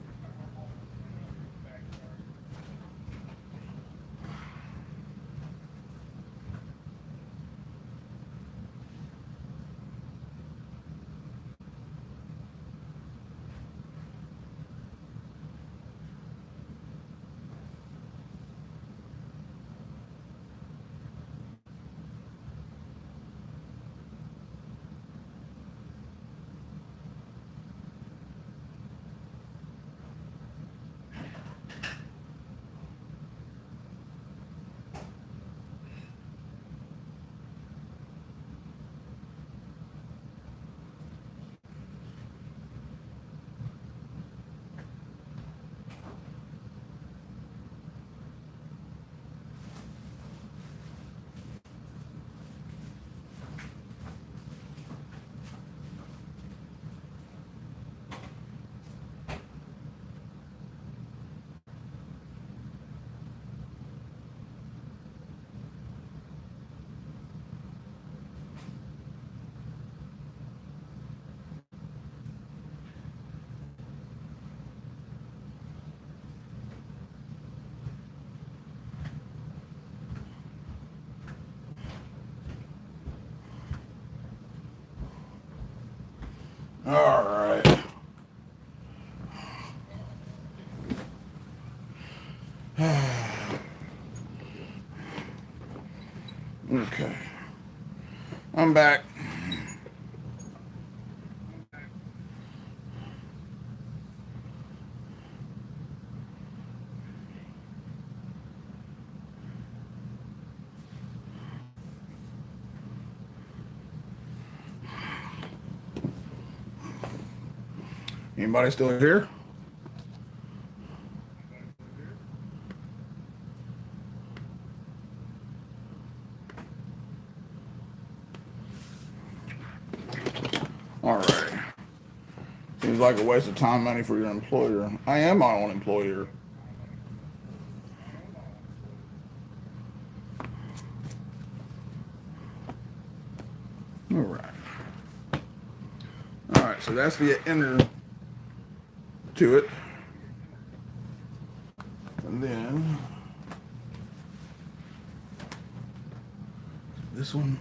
All right. Okay. I'm back. Anybody still here? All right. Seems like a waste of time, money for your employer. I am my own employer. All right. All right. So that's the enter to it, and then this one.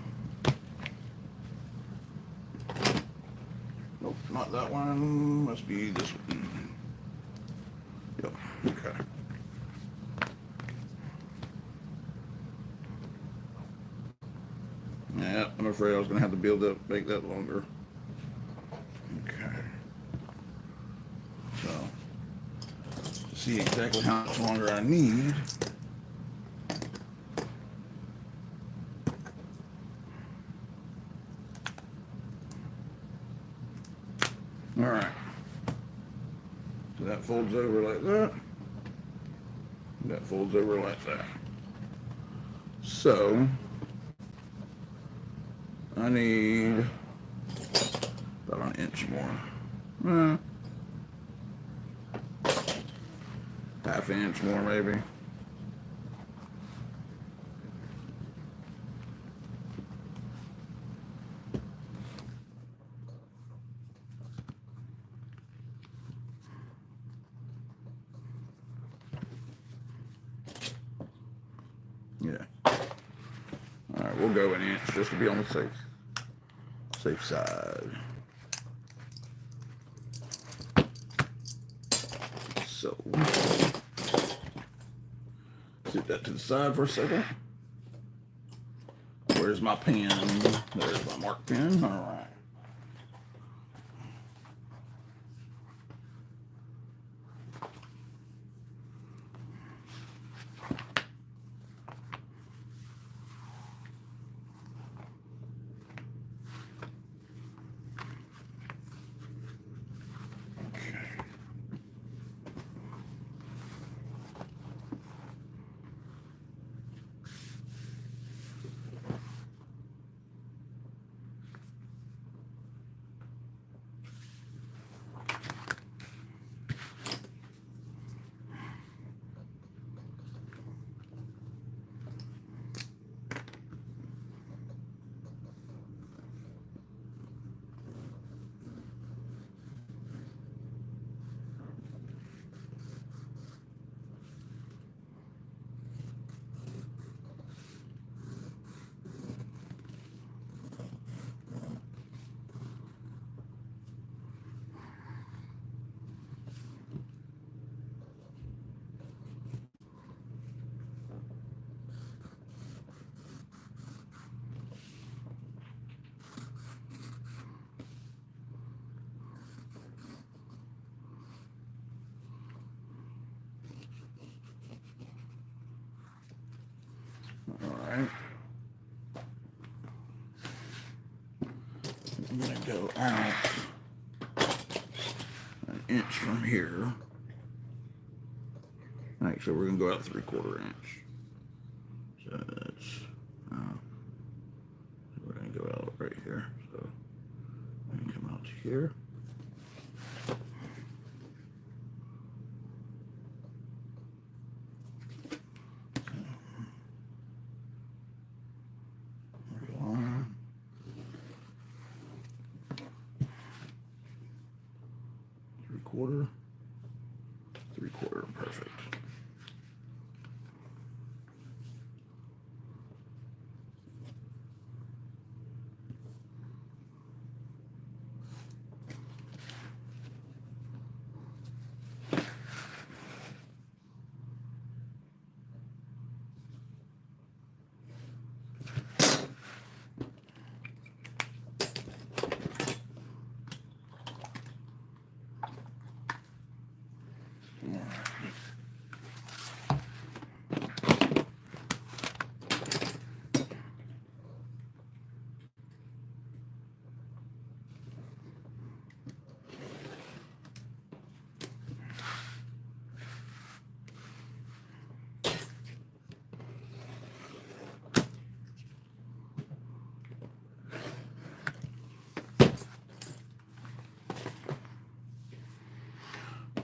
Nope, not that one. Must be this one. Yep. Okay. Yeah, I'm afraid I was gonna have to build up, make that longer. Okay. So, to see exactly how much longer I need. All right. So that folds over like that. That folds over like that. So I need about an inch more. Half an inch more maybe. Yeah. All right, we'll go an inch just to be on the safe side. So sit that to the side for a second. Where's my pen? There's my mark pen. All right. All right. I'm gonna go out an inch from here. Actually, we're gonna go out 3/4 inch. So that's we're gonna go out right here. So I'm gonna come out to here. Line. 3/4. 3/4, perfect.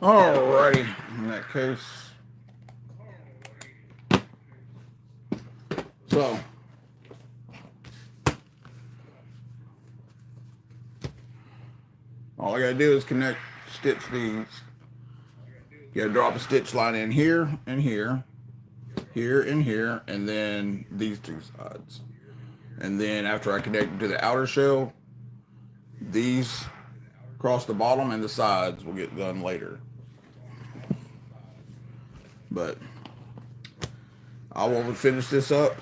Alrighty, in that case. So, all I gotta do is stitch these. You gotta drop a stitch line in here and here, here and here, and then these two sides. And then after I connect them to the outer shell, these across the bottom and the sides will get done later. But I will finish this up.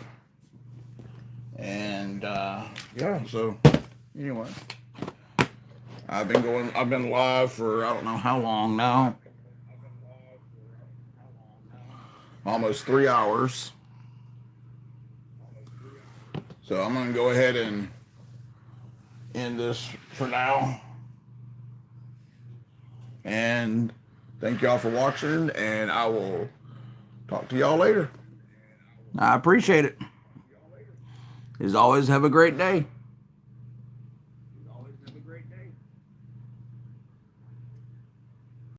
And yeah, so anyway, I've been live for I don't know how long now. Almost 3 hours. So I'm gonna go ahead and end this for now. And thank y'all for watching, and I will talk to y'all later. I appreciate it. As always, have a great day.